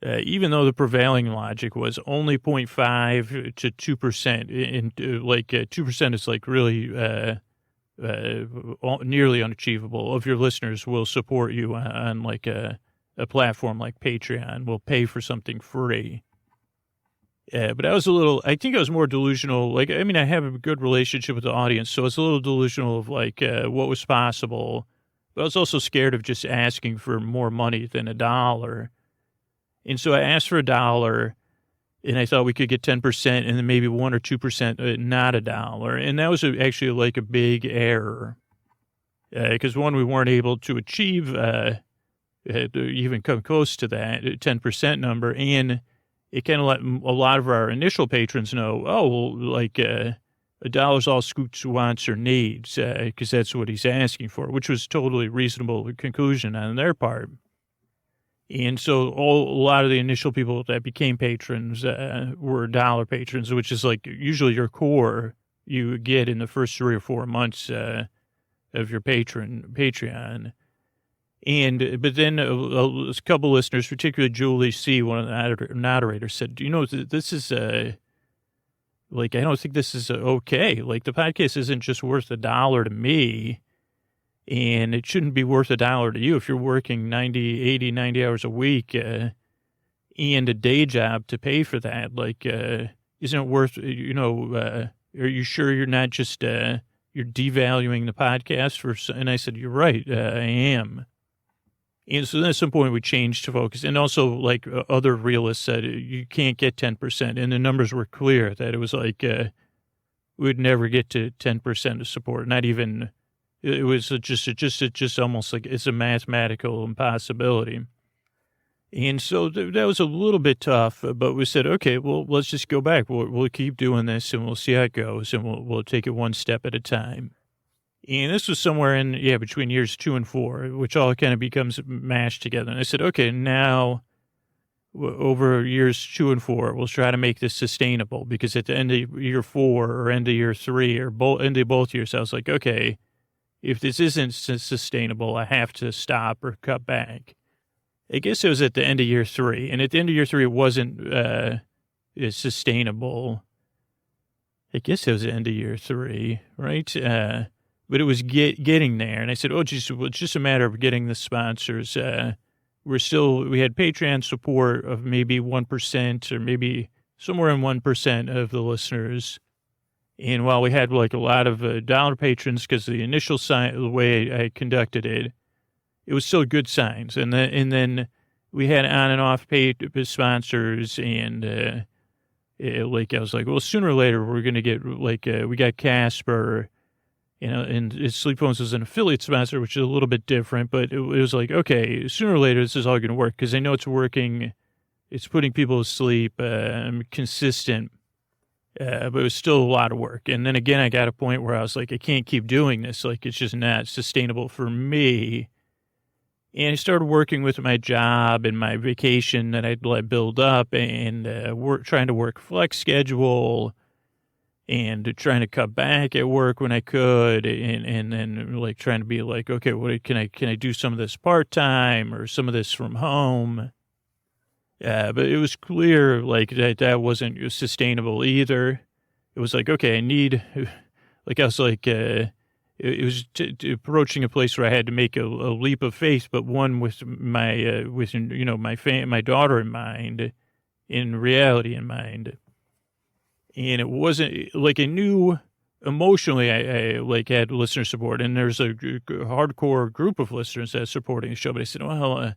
Even though the prevailing logic was only 0.5 to 2%, and 2% is like really nearly unachievable of your listeners will support you on like a platform like Patreon, will pay for something free. But I think I was more delusional. Like, I mean, I have a good relationship with the audience, so it's a little delusional of like what was possible. But I was also scared of just asking for more money than $1. And so I asked for $1, and I thought we could get 10% and then maybe 1 or 2% not $1. And that was actually like a big error. Because one, we weren't able to achieve even come close to that 10% number. And it kind of let a lot of our initial patrons know, oh, well, like $1 all Scoots wants or needs, because that's what he's asking for, which was totally reasonable conclusion on their part. And so a lot of the initial people that became patrons were $1 patrons, which is like usually your core you get in the first 3 or 4 months of your Patreon. But then a couple listeners, particularly Julie C., one of the moderators, said, this is like, I don't think this is okay. Like the podcast isn't just worth $1 to me. And it shouldn't be worth $1 to you if you're working 90 hours a week and a day job to pay for that. Like, isn't it worth, are you sure you're not just, you're devaluing the podcast and I said, you're right, I am. And so then at some point we changed to focus. And also like other realists said, you can't get 10%. And the numbers were clear that it was like, we'd never get to 10% of support, not even. It was just almost like it's a mathematical impossibility. And so that was a little bit tough, but we said, okay, well, let's just go back. We'll keep doing this and we'll see how it goes and we'll take it one step at a time. And this was somewhere between years 2 and 4, which all kind of becomes mashed together. And I said, okay, now over years 2 and 4, we'll try to make this sustainable because at the end of year 4 or end of year 3 or end of both years, I was like, okay, if this isn't sustainable, I have to stop or cut back. I guess it was at the end of year 3. And at the end of year 3, it wasn't sustainable. I guess it was the end of year 3, right? But it was getting there. And I said, it's just a matter of getting the sponsors. We had Patreon support of maybe 1% or maybe somewhere in 1% of the listeners. And while we had like a lot of dollar patrons, because the initial the way I conducted it, it was still good signs. And then we had on and off paid sponsors, and I was like, well, sooner or later we're going to get we got Casper, and Sleep Phones was an affiliate sponsor, which is a little bit different, but it was like, okay, sooner or later this is all going to work because I know it's working. It's putting people to sleep. I'm consistent. But it was still a lot of work. And then again, I got a point where I was like, I can't keep doing this. Like, it's just not sustainable for me. And I started working with my job and my vacation that I'd let build up and trying to work flex schedule and trying to cut back at work when I could. And then like trying to be like, okay, what can I do some of this part-time or some of this from home? But it was clear, like, that wasn't sustainable either. It was like, okay, I need, like, I was like, it was approaching a place where I had to make a leap of faith, but one with my, my daughter in mind, in reality in mind. And it wasn't, like, I knew emotionally I had listener support, and there's a hardcore group of listeners that's supporting the show, but I said, well,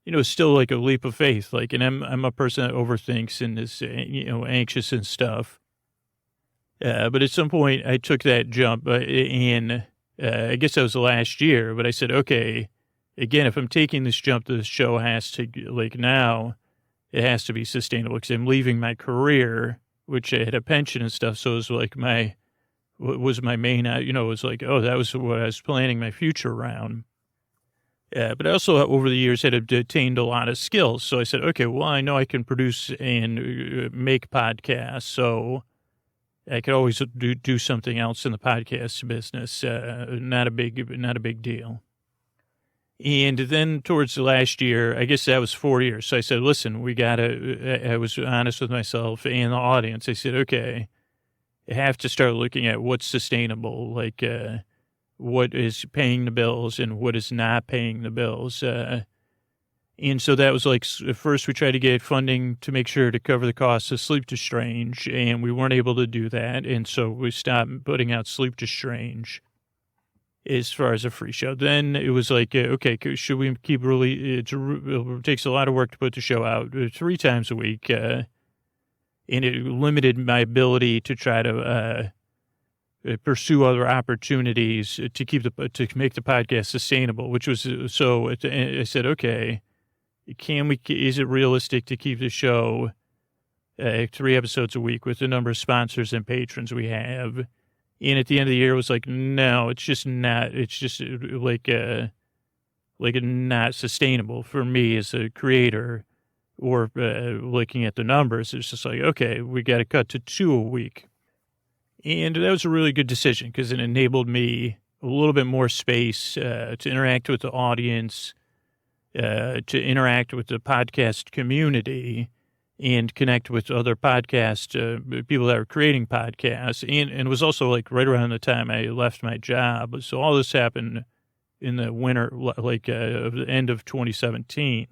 it's still like a leap of faith. Like, and I'm a person that overthinks and is, anxious and stuff. But at some point I took that jump and I guess that was the last year, but I said, okay, again, if I'm taking this jump, the show has to, like, now, it has to be sustainable because I'm leaving my career, which I had a pension and stuff. So it was like was my main, it was like, oh, that was what I was planning my future around. But I also, over the years, had attained a lot of skills. So I said, okay, well, I know I can produce and make podcasts. So I could always do something else in the podcast business. Not a big deal. And then towards the last year, I guess that was 4 years. So I said, listen, I was honest with myself and the audience. I said, okay, I have to start looking at what's sustainable, like what is paying the bills and what is not paying the bills. And so that was like, first we tried to get funding to make sure to cover the costs of Sleep to Strange, and we weren't able to do that. And so we stopped putting out Sleep to Strange as far as a free show. Then it was like, okay, should we keep it takes a lot of work to put the show out 3 times a week. And it limited my ability to try to pursue other opportunities to make the podcast sustainable, which was, so I said, okay, is it realistic to keep the show 3 episodes a week with the number of sponsors and patrons we have? And at the end of the year, it was like, no, it's just like not sustainable for me as a creator, or looking at the numbers. It's just like, okay, we got to cut to 2 a week. And that was a really good decision because it enabled me a little bit more space to interact with the audience, to interact with the podcast community, and connect with other podcast people that are creating podcasts. And it was also like right around the time I left my job. So all this happened in the winter, like the end of 2017.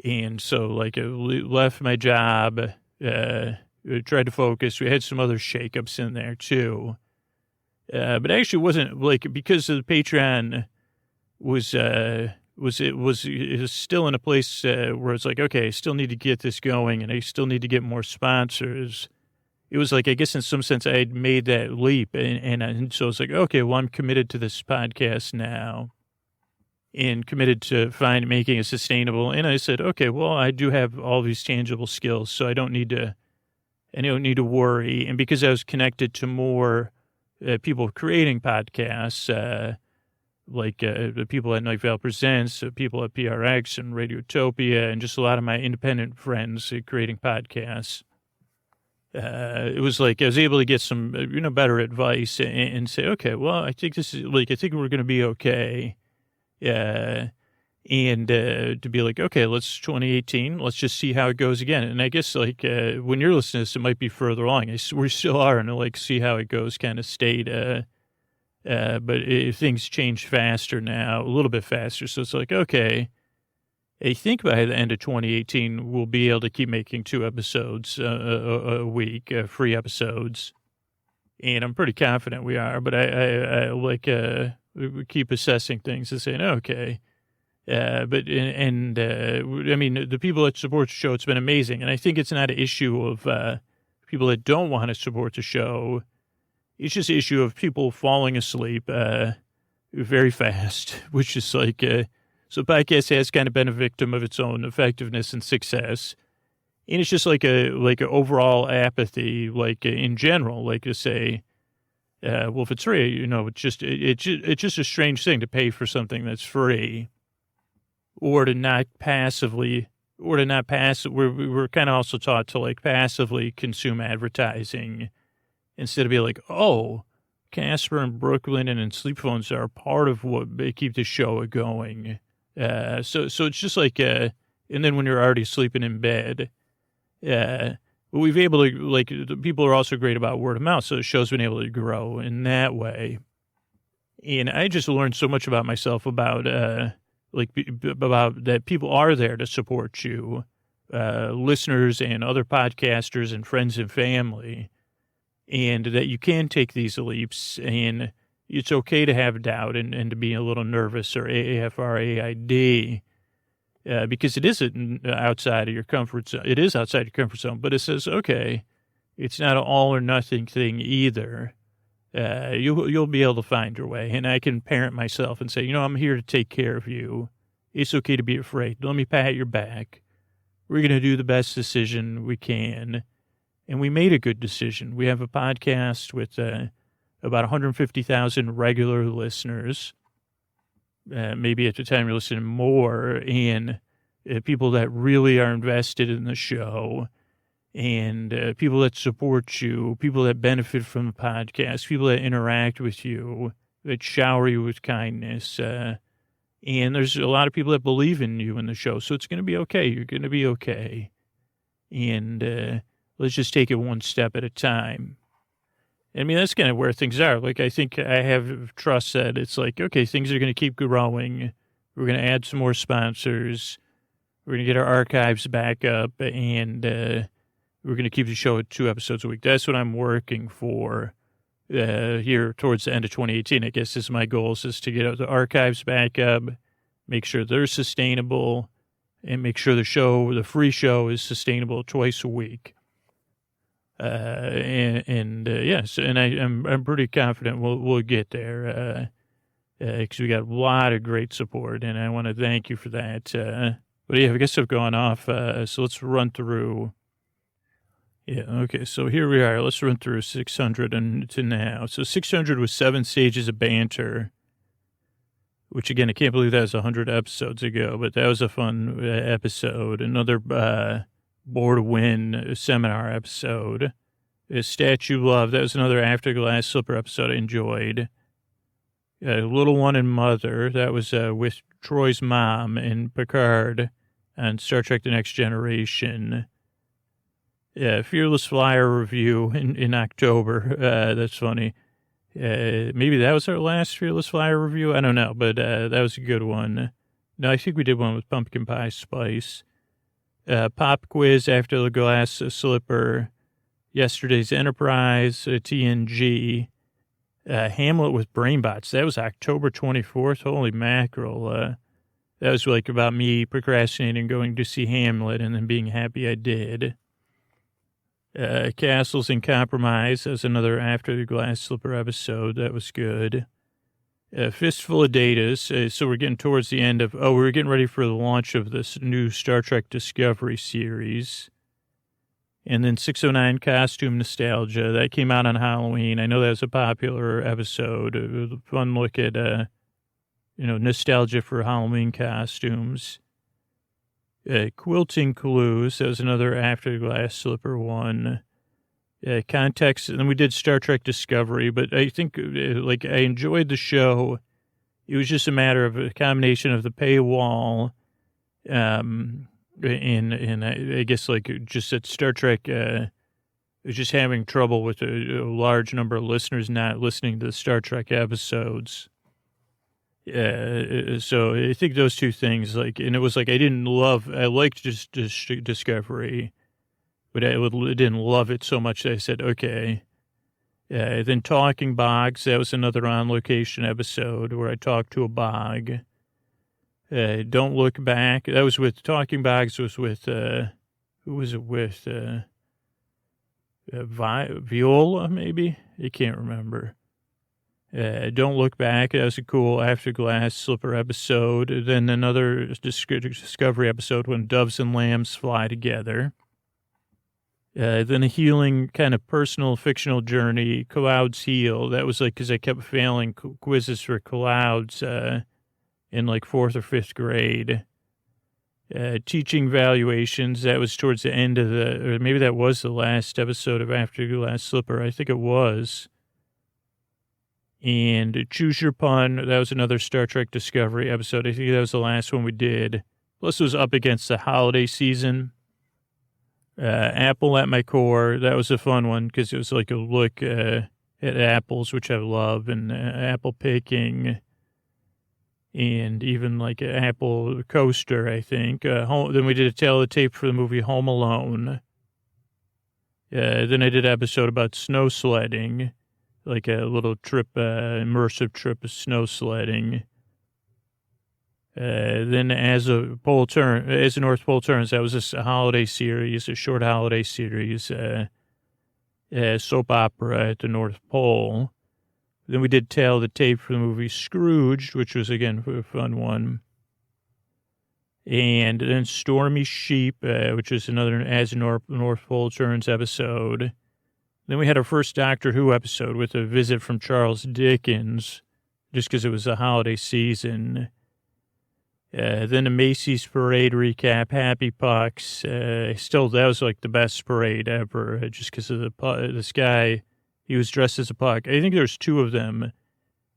And so like I left my job, tried to focus. We had some other shakeups in there too. But actually wasn't like, because of the Patreon was still in a place where it's like, okay, I still need to get this going and I still need to get more sponsors. It was like, I guess in some sense I had made that leap. And so it's like, okay, well, I'm committed to this podcast now and committed to making it sustainable. And I said, okay, well, I do have all these tangible skills, so I don't need to worry. And because I was connected to more people creating podcasts, like the people at Night Vale Presents, people at PRX and Radiotopia, and just a lot of my independent friends creating podcasts. It was like I was able to get some, better advice and say, okay, well, I think I think we're going to be okay. And to be like, okay, 2018, let's just see how it goes again. And I guess like when you're listening to this, it might be further along. We still are in a like see how it goes kind of state. But things change faster now, a little bit faster. So it's like, okay, I think by the end of 2018, we'll be able to keep making 2 episodes a week, free episodes. And I'm pretty confident we are, but I like, we keep assessing things and saying, okay. I mean, the people that support the show, it's been amazing. And I think it's not an issue of people that don't want to support the show. It's just an issue of people falling asleep very fast, which is like, so podcast has kind of been a victim of its own effectiveness and success. And it's just like a overall apathy, like in general, like to say, well, if it's free, it's just a strange thing to pay for something that's free, or to not passively, we're kind of also taught to like passively consume advertising instead of being like, oh, Casper and Brooklyn and Sleep Phones are part of what they keep the show going. So it's just like, and then when you're already sleeping in bed, we've able to, like, the people are also great about word of mouth. So the show's been able to grow in that way. And I just learned so much about myself about that people are there to support you, listeners and other podcasters and friends and family, and that you can take these leaps, and it's okay to have doubt and to be a little nervous or AFRAID, because it is outside of your comfort zone. It is outside your comfort zone, but it says, okay, it's not an all or nothing thing either. You'll be able to find your way. And I can parent myself and say, I'm here to take care of you. It's okay to be afraid. Let me pat your back. we're going to do the best decision we can. And we made a good decision. We have a podcast with about 150,000 regular listeners. Maybe at the time you're listening more, and people that really are invested in the show, and people that support you, people that benefit from the podcast, people that interact with you, that shower you with kindness. And there's a lot of people that believe in you in the show. So it's going to be okay. You're going to be okay. And let's just take it one step at a time. I mean, that's kind of where things are. Like, I think I have trust that it's like, okay, things are going to keep growing. We're going to add some more sponsors. We're going to get our archives back up. And we're going to keep the show at 2 episodes a week. That's what I'm working for here towards the end of 2018. I guess is my goal is to get the archives back up, make sure they're sustainable, and make sure the free show is sustainable twice a week. Yes, and I'm pretty confident we'll get there because we got a lot of great support, and I want to thank you for that. But yeah, I guess I've gone off. So let's run through. Yeah, okay, so here we are. Let's run through 600 and to now. So 600 was 7 stages of banter, which, again, I can't believe that was 100 episodes ago, but that was a fun episode. Another Born to Win seminar episode. A Statue Love, that was another After Glass Slipper episode I enjoyed. Little One and Mother, that was with Troy's mom and Picard on Star Trek The Next Generation. Fearless Flyer review in October. That's funny. Maybe that was our last Fearless Flyer review. I don't know, but that was a good one. No, I think we did one with Pumpkin Pie Spice. Pop Quiz After the Glass Slipper. Yesterday's Enterprise. TNG. Hamlet with Brainbots. That was October 24th. Holy mackerel. That was like about me procrastinating going to see Hamlet and then being happy I did. Castles and Compromise. That was another After the Glass Slipper episode. That was good. Fistful of Datas. So we're getting towards the end of... we're getting ready for the launch of this new Star Trek Discovery series. And then 609 Costume Nostalgia. That came out on Halloween. I know that was a popular episode. It was a fun look at, nostalgia for Halloween costumes. Quilting Clues, that was another After Glass Slipper one. Context, and then we did Star Trek Discovery, but I think, I enjoyed the show. It was just a matter of a combination of the paywall, and I guess, just that Star Trek was just having trouble with a large number of listeners not listening to the Star Trek episodes. So I think those two things, and it was I liked just Discovery, but I didn't love it so much that I said, okay. Then Talking Bogs, that was another on-location episode where I talked to a bog. Don't Look Back, that was with, Talking Bogs was with, who was it with? Viola, maybe? I can't remember. Don't Look Back. That was a cool After Glass Slipper episode. Then another Discovery episode when doves and lambs fly together. Then a healing kind of personal fictional journey, Clouds Heal. That was because I kept failing quizzes for Clouds in 4th or 5th grade. Teaching Valuations. That was towards the end of or maybe that was the last episode of After Glass Slipper. I think it was. And Choose Your Pun, that was another Star Trek Discovery episode. I think that was the last one we did. Plus, it was up against the holiday season. Apple at My Core, that was a fun one because it was a look at apples, which I love, and apple picking, and even an apple coaster, I think. Then we did a tale of tape for the movie Home Alone. Then I did an episode about snow sledding. A little trip, immersive trip of snow sledding. Then as the North Pole turns, that was a holiday series, a short holiday series, soap opera at the North Pole. Then we did Tale of the Tape for the movie Scrooged, which was, again, a fun one. And then Stormy Sheep, which is another As the North Pole Turns episode. Then we had our first Doctor Who episode with a visit from Charles Dickens, just because it was the holiday season. Then the Macy's Parade recap, Happy Pucks. That was like the best parade ever, just because of this guy. He was dressed as a puck. I think there's two of them,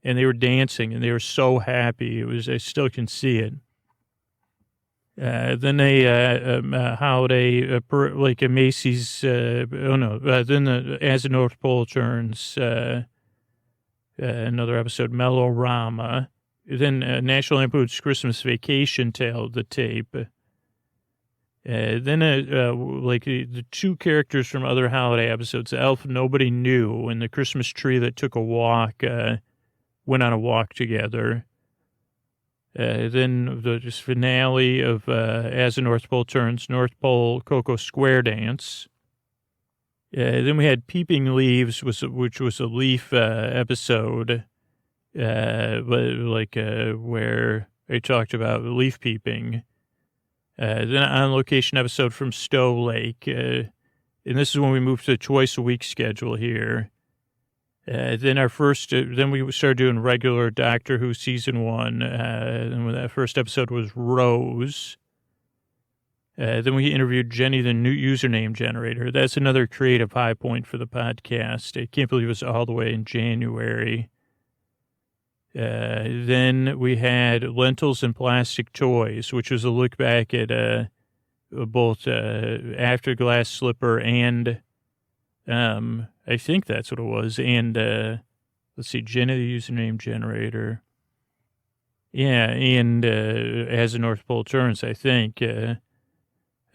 and they were dancing, and they were so happy. I still can see it. Then a holiday, like a Macy's, then As the North Pole Turns, another episode, Mellorama. Then National Lampoon's Christmas Vacation Tale, the tape. Then the two characters from other holiday episodes, the elf nobody knew and the Christmas tree that took a walk, went on a walk together. Then the just finale of As the North Pole Turns, North Pole Coco Square Dance. Then we had Peeping Leaves, which was a Leaf episode, where I talked about leaf peeping. Then on location episode from Stowe Lake, and this is when we moved to the twice a week schedule here. Then we started doing regular Doctor Who season 1. And that first episode was Rose. Then we interviewed Jenny, the new username generator. That's another creative high point for the podcast. I can't believe it was all the way in January. Then we had Lentils and Plastic Toys, which was a look back at both After Glass Slipper and I think that's what it was. And let's see, Jenny, the username generator. Yeah, and As the North Pole Turns, I think.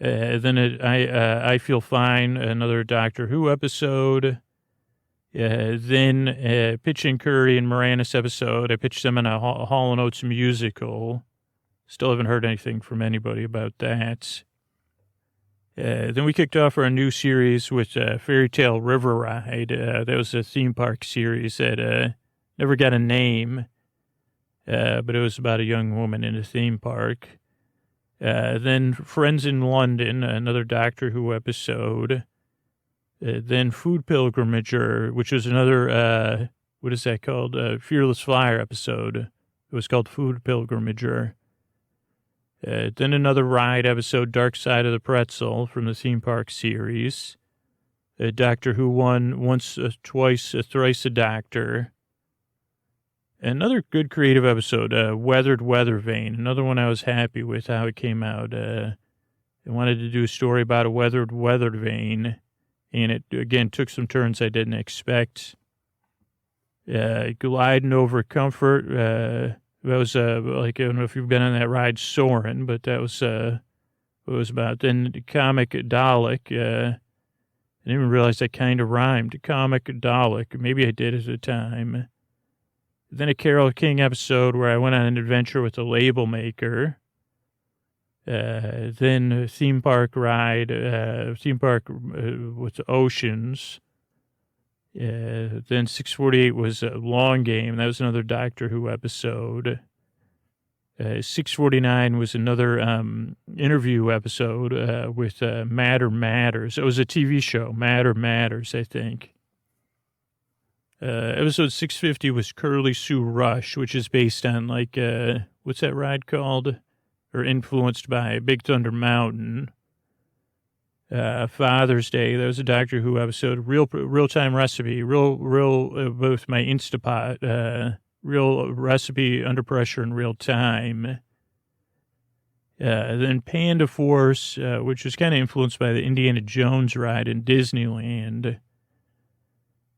Then I Feel Fine, another Doctor Who episode. Then Pitch and Curry and Moranis episode. I pitched them in a Hall & Oates musical. Still haven't heard anything from anybody about that. Then we kicked off our new series with Fairy Tale River Ride. That was a theme park series that never got a name, but it was about a young woman in a theme park. Then Friends in London, another Doctor Who episode. Then Food Pilgrimager, which was another, what is that called? Fearless Flyer episode. It was called Food Pilgrimager. Then another ride episode, Dark Side of the Pretzel from the theme park series. Doctor Who Once, Twice, Thrice a Doctor. Another good creative episode, Weathered Weather Vane. Another one I was happy with how it came out. I wanted to do a story about a weathered vane, and it, again, took some turns I didn't expect. Gliding Over Comfort. That was, I don't know if you've been on that ride, Soarin', but that was what it was about. Then Comic Dalek. I didn't even realize that kind of rhymed. Comic Dalek. Maybe I did at the time. Then a Carole King episode where I went on an adventure with a label maker. Then a theme park ride, with Oceans. Then 648 was a Long Game. That was another Doctor Who episode. 649 was another interview episode with Matter Matters. It was a TV show, Matter Matters, I think. Episode 650 was Curly Sue Rush, which is based on, what's that ride called? Or influenced by Big Thunder Mountain. Father's Day, that was a Doctor Who episode. Real-time recipe, with my Instapot. Real recipe under pressure in real time. Then Panda Force, which was kind of influenced by the Indiana Jones ride in Disneyland.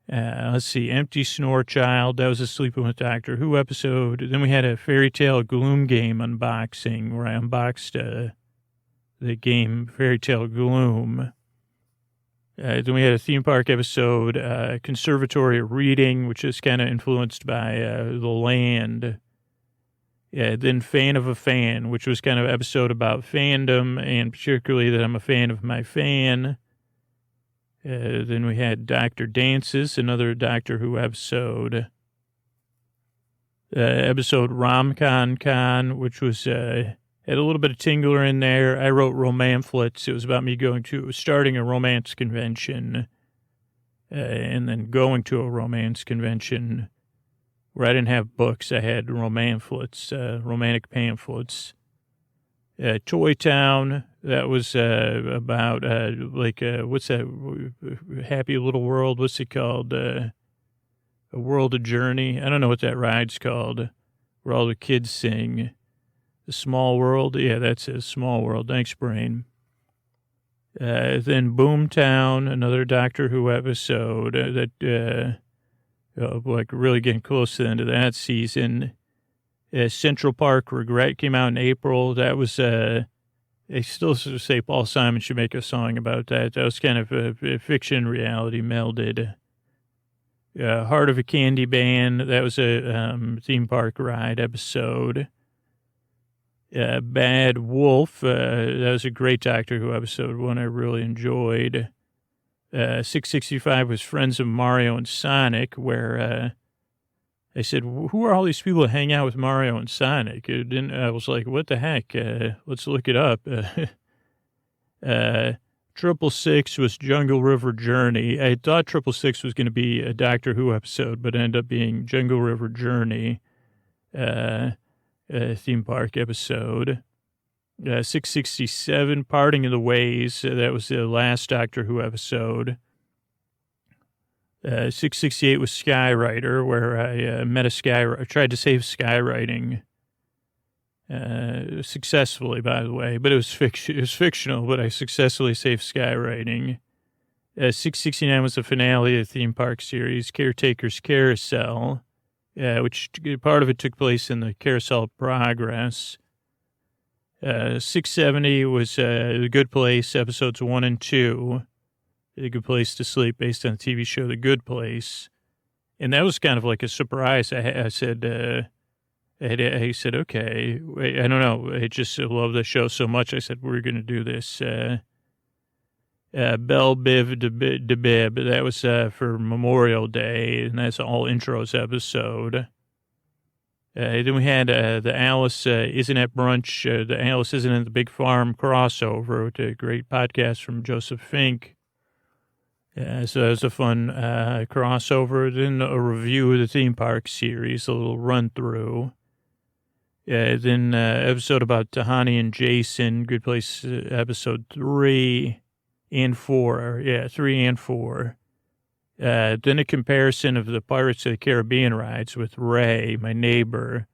Let's see, Empty Snore Child, that was a Sleeping with Doctor Who episode. Then we had a Fairy Tale Gloom game unboxing where I unboxed the game Fairy Tale Gloom. Then we had a theme park episode, Conservatory of Reading, which is kind of influenced by The Land. Then Fan of a Fan, which was kind of an episode about fandom, and particularly that I'm a fan of my fan. Then we had Dr. Dances, another Doctor Who episode. Episode Rom Con, which was Had a little bit of Tingler in there. I wrote Romanflits. It was about me starting a romance convention, and then going to a romance convention where I didn't have books. I had romanflits, romantic pamphlets. Toy Town, that was about, what's that, Happy Little World, what's it called? A World of Journey. I don't know what that ride's called, where all the kids sing. The Small World, yeah, that's it, Small World. Thanks, Brain. Then Boomtown, another Doctor Who episode like really getting close to the end of that season. Central Park Regret came out in April. That was, I still say Paul Simon should make a song about that. That was kind of a fiction reality melded. Heart of a Candy Band, that was a theme park ride episode. Bad Wolf, that was a great Doctor Who episode, one I really enjoyed. 665 was Friends of Mario and Sonic, where I said, who are all these people that hang out with Mario and Sonic? I was like, what the heck? Let's look it up. 666 was Jungle River Journey. I thought 666 was going to be a Doctor Who episode, but it ended up being Jungle River Journey. Theme park episode. 667, Parting of the Ways. That was the last Doctor Who episode. 668 was Skywriter, where I met a skywriter. Tried to save skywriting successfully, by the way, but it was fictional, but I successfully saved skywriting. 669 was the finale of the theme park series, Caretaker's Carousel. Which part of it took place in the Carousel of Progress. 670 was The Good Place, episodes 1 and 2. A Good Place to Sleep, based on the TV show The Good Place. And that was kind of like a surprise. I said, okay, I don't know. I just love the show so much. I said, we're going to do this. Bell Biv de Bib, that was for Memorial Day, and that's all intros episode. Then we had the Alice Isn't at Brunch, the Alice Isn't at the Big Farm crossover, with a great podcast from Joseph Fink. So that was a fun crossover. Then a review of the theme park series, a little run through. Then episode about Tahani and Jason, Good Place, episode 3. And 4, 3 and 4. Then a comparison of the Pirates of the Caribbean rides with Ray, my neighbor.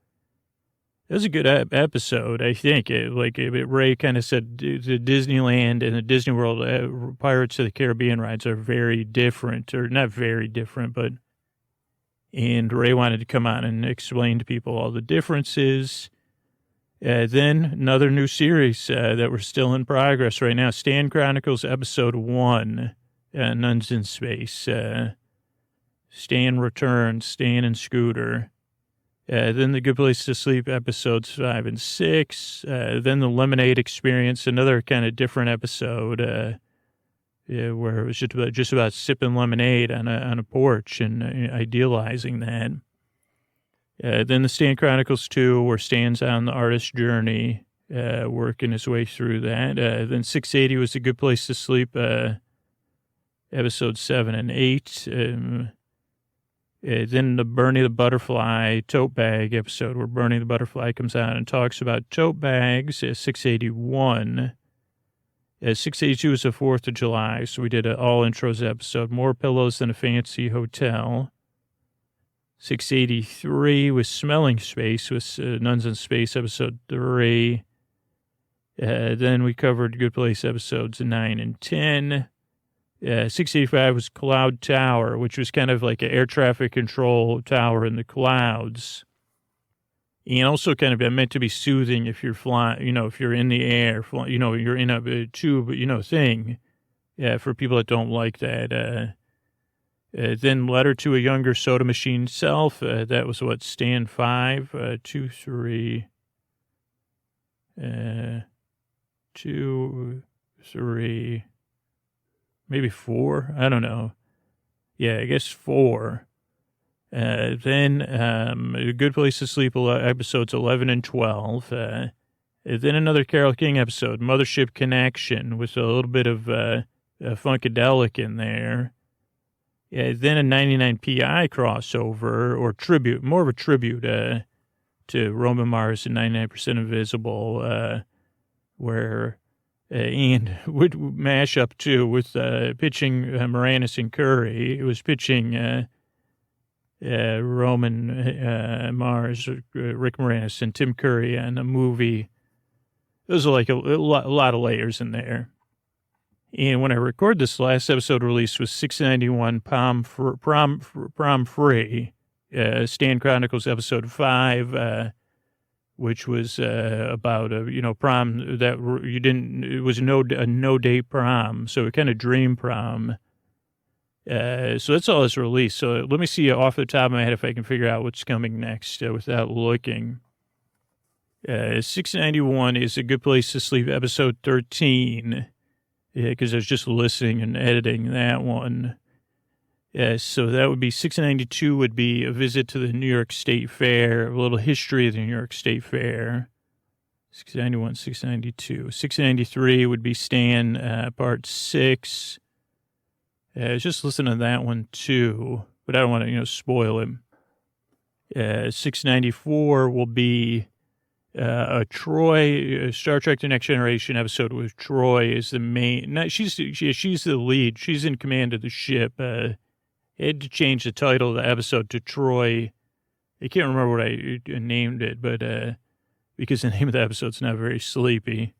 It was a good episode, I think. Ray kind of said the Disneyland and the Disney World Pirates of the Caribbean rides are very different, or not very different, but. And Ray wanted to come on and explain to people all the differences. Then another new series that we're still in progress right now. Stan Chronicles episode 1, Nuns in Space. Stan returns, Stan and Scooter. Then The Good Place to Sleep episodes 5 and 6. Then The Lemonade Experience, another kind of different episode where it was just about sipping lemonade on a porch and idealizing that. Then the Stan Chronicles 2, where Stan's on the artist journey, working his way through that. Then 680 was A Good Place to Sleep, episode 7 and 8. Then the Bernie the Butterfly tote bag episode, where Bernie the Butterfly comes out and talks about tote bags, 681. 682 is the 4th of July, so we did an all intros episode, More Pillows Than a Fancy Hotel. 683 was Smelling Space, with Nuns in Space, episode 3. Then we covered Good Place episodes 9 and 10. 685 was Cloud Tower, which was kind of like an air traffic control tower in the clouds. And also kind of meant to be soothing if you're flying, if you're in the air, you're in a tube, thing. Yeah, for people that don't like that. Then Letter to a Younger Soda Machine Self. That was what, Stan 5, 2, 3, 2, 3, maybe 4. I don't know. Yeah, I guess 4. Then A Good Place to Sleep, episodes 11 and 12. Then another Carole King episode, Mothership Connection, with a little bit of Funkadelic in there. Yeah, then a 99 PI crossover, or tribute, more of a tribute to Roman Mars and 99% Invisible, where and would mash up, too, with pitching Moranis and Curry. It was pitching Roman Mars, Rick Moranis, and Tim Curry on a movie. There's like a lot of layers in there. And when I record this, last episode release was 691 Prom Free, Stan Chronicles episode 5, which was about prom that you didn't. It was a no date prom, so a kind of dream prom. So that's all that's released. So let me see off the top of my head if I can figure out what's coming next without looking. 691 is a good place to sleep. Episode 13. Yeah, because I was just listening and editing that one. So that would be 692 would be a visit to the New York State Fair, a little history of the New York State Fair. 691, 692. 693 would be Stan, part 6. I was just listening to that one too, but I don't want to, spoil him. 694 will be a Troy, Star Trek The Next Generation episode with Troy is the main. She's the lead. She's in command of the ship. I had to change the title of the episode to Troy. I can't remember what I named it, but because the name of the episode's not very sleepy.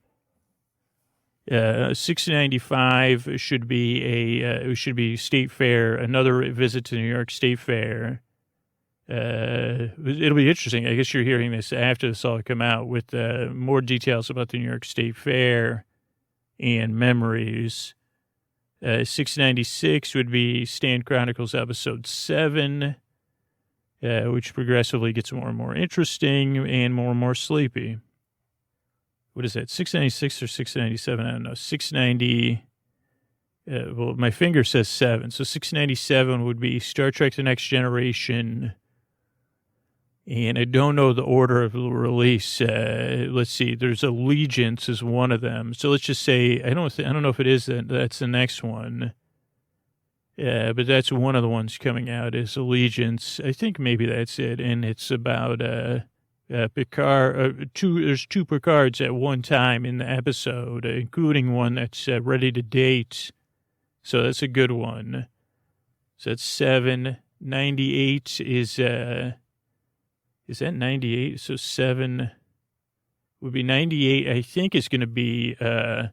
695 should be State Fair, another visit to New York State Fair. It'll be interesting. I guess you're hearing this after this all come out with more details about the New York State Fair and memories. 696 would be Stan Chronicles episode 7, which progressively gets more and more interesting and more sleepy. What is that, 696 or 697? I don't know. 690. Well, my finger says 7. So 697 would be Star Trek The Next Generation. And I don't know the order of the release. Let's see. There's Allegiance is one of them. So let's just say, I don't know if it is that's the next one. But that's one of the ones coming out is Allegiance. I think maybe that's it. And it's about Picard. There's two Picards at one time in the episode, including one that's ready to date. So that's a good one. So that's 7. 98 is that 98? So 7 would be 98. I think it's going to be a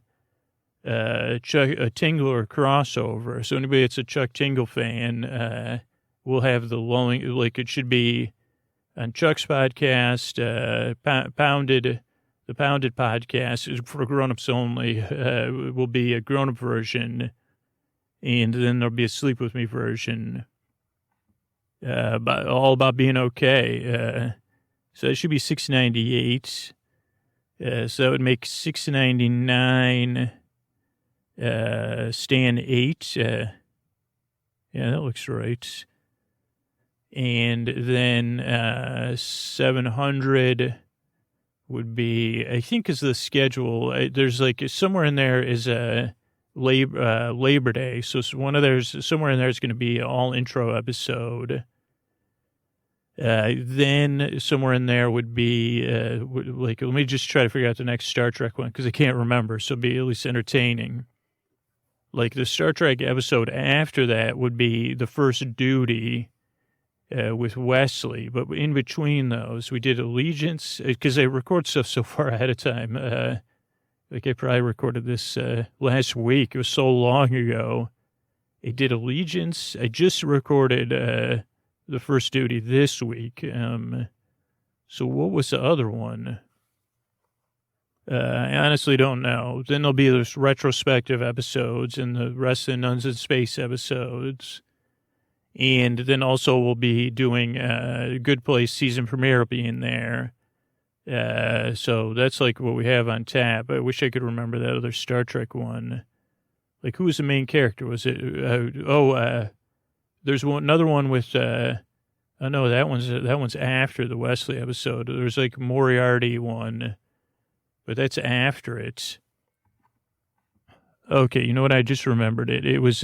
Tingler crossover. So anybody that's a Chuck Tingle fan will have the lulling, like it should be on Chuck's podcast, the Pounded podcast for grown-ups only, will be a grown-up version. And then there'll be a Sleep With Me version. All about being okay. So it should be 698. So that would make 699 Stan 8. Yeah, that looks right. And then 700 would be, I think, is the schedule. There's like somewhere in there is a Labor Day. So somewhere in there is going to be an all intro episode. Then somewhere in there would be let me just try to figure out the next Star Trek one because I can't remember. So it'll be at least entertaining. Like the Star Trek episode after that would be The First Duty with Wesley. But in between those, we did Allegiance because I record stuff so far ahead of time. Like I probably recorded this last week. It was so long ago. I did Allegiance. I just recorded The First Duty this week. So what was the other one? I honestly don't know. Then there'll be those retrospective episodes and the rest of the Nuns in Space episodes. And then also we'll be doing Good Place season premiere will be in there. So that's like what we have on tap. I wish I could remember that other Star Trek one. Like, who was the main character? Was it, there's another one with, that one's after the Wesley episode. There's like Moriarty one, but that's after it. Okay, you know what? I just remembered it. It was,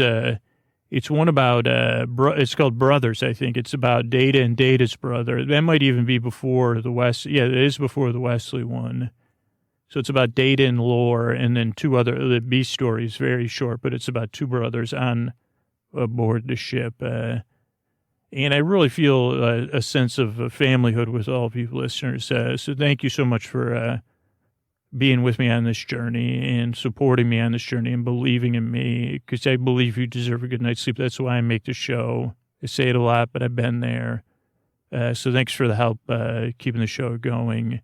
it's one about, it's called Brothers, I think. It's about Data and Data's brother. That might even be before the Yeah, it is before the Wesley one. So it's about Data and Lore, and then two other, the B story is very short, but it's about two brothers on aboard the ship. And I really feel a sense of familyhood with all of you listeners. So thank you so much for being with me on this journey and supporting me on this journey and believing in me, because I believe you deserve a good night's sleep. That's why I make the show. I say it a lot, but I've been there. So thanks for the help keeping the show going.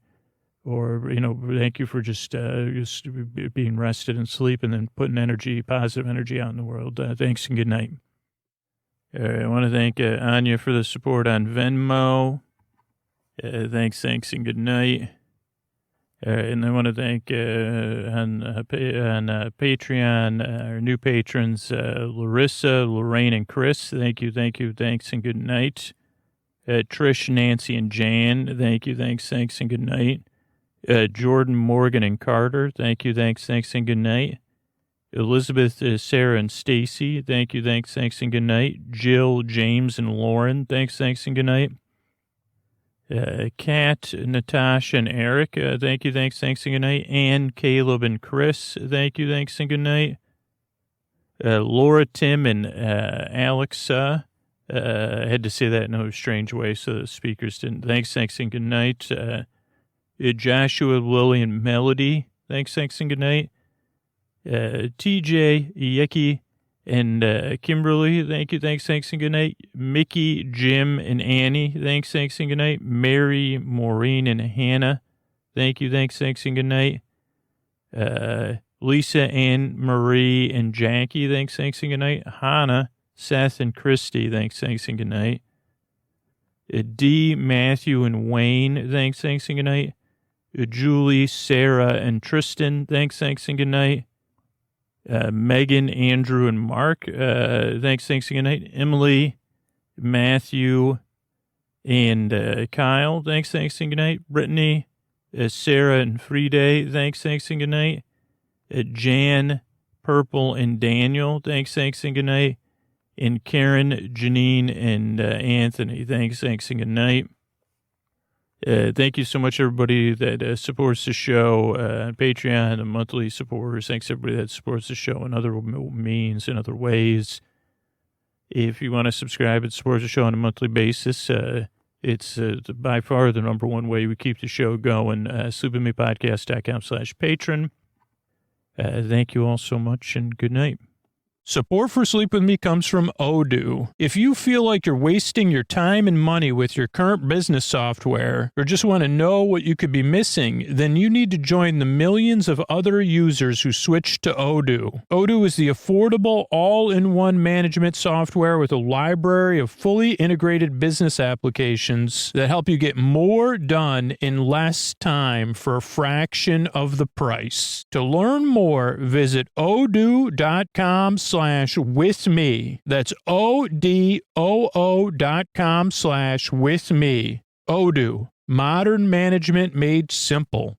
Or, thank you for just being rested and sleep and then putting positive energy out in the world. Thanks and good night. I want to thank Anya for the support on Venmo. Thanks, and good night. And I want to thank on Patreon our new patrons, Larissa, Lorraine, and Chris. Thank you, thanks, and good night. Trish, Nancy, and Jan. Thank you, thanks, and good night. Jordan, Morgan, and Carter. Thank you, thanks, and good night. Elizabeth, Sarah, and Stacy. Thank you, thanks, and good night. Jill, James, and Lauren. Thanks, and good night. Kat, Natasha, and Eric. Thank you, thanks, and good night. Ann, Caleb, and Chris. Thank you, thanks, and good night. Laura, Tim, and Alexa. I had to say that in a strange way so the speakers didn't. Thanks, and good night. Joshua, Lily, and Melody. Thanks, and good night. TJ, Yeki, and Kimberly. Thank you, thanks, and good night. Mickey, Jim, and Annie. Thanks, and good night. Mary, Maureen, and Hannah. Thank you, thanks, and good night. Lisa, Ann, Marie, and Jackie. Thanks, and good night. Hannah, Seth, and Christy. Thanks, and good night. D, Matthew, and Wayne. Thanks, and good night. Julie, Sarah, and Tristan. Thanks, and good night. Megan, Andrew, and Mark. Thanks, and good night. Emily, Matthew, and Kyle. Thanks, and good night. Brittany, Sarah, and Friday. Thanks, and good night. Jan, Purple, and Daniel. Thanks, and good night. And Karen, Janine, and Anthony. Thanks, and good night. Thank you so much, everybody that supports the show on Patreon, the monthly supporters. Thanks, everybody that supports the show in other means, in other ways. If you want to subscribe and support the show on a monthly basis, it's by far the number one way we keep the show going. sleepwithmepodcast.com/patron. Thank you all so much, and good night. Support for Sleep With Me comes from Odoo. If you feel like you're wasting your time and money with your current business software, or just want to know what you could be missing, then you need to join the millions of other users who switched to Odoo. Odoo is the affordable, all-in-one management software with a library of fully integrated business applications that help you get more done in less time for a fraction of the price. To learn more, visit odoo.com/with me. That's odoo.com/with me. Odoo, modern management made simple.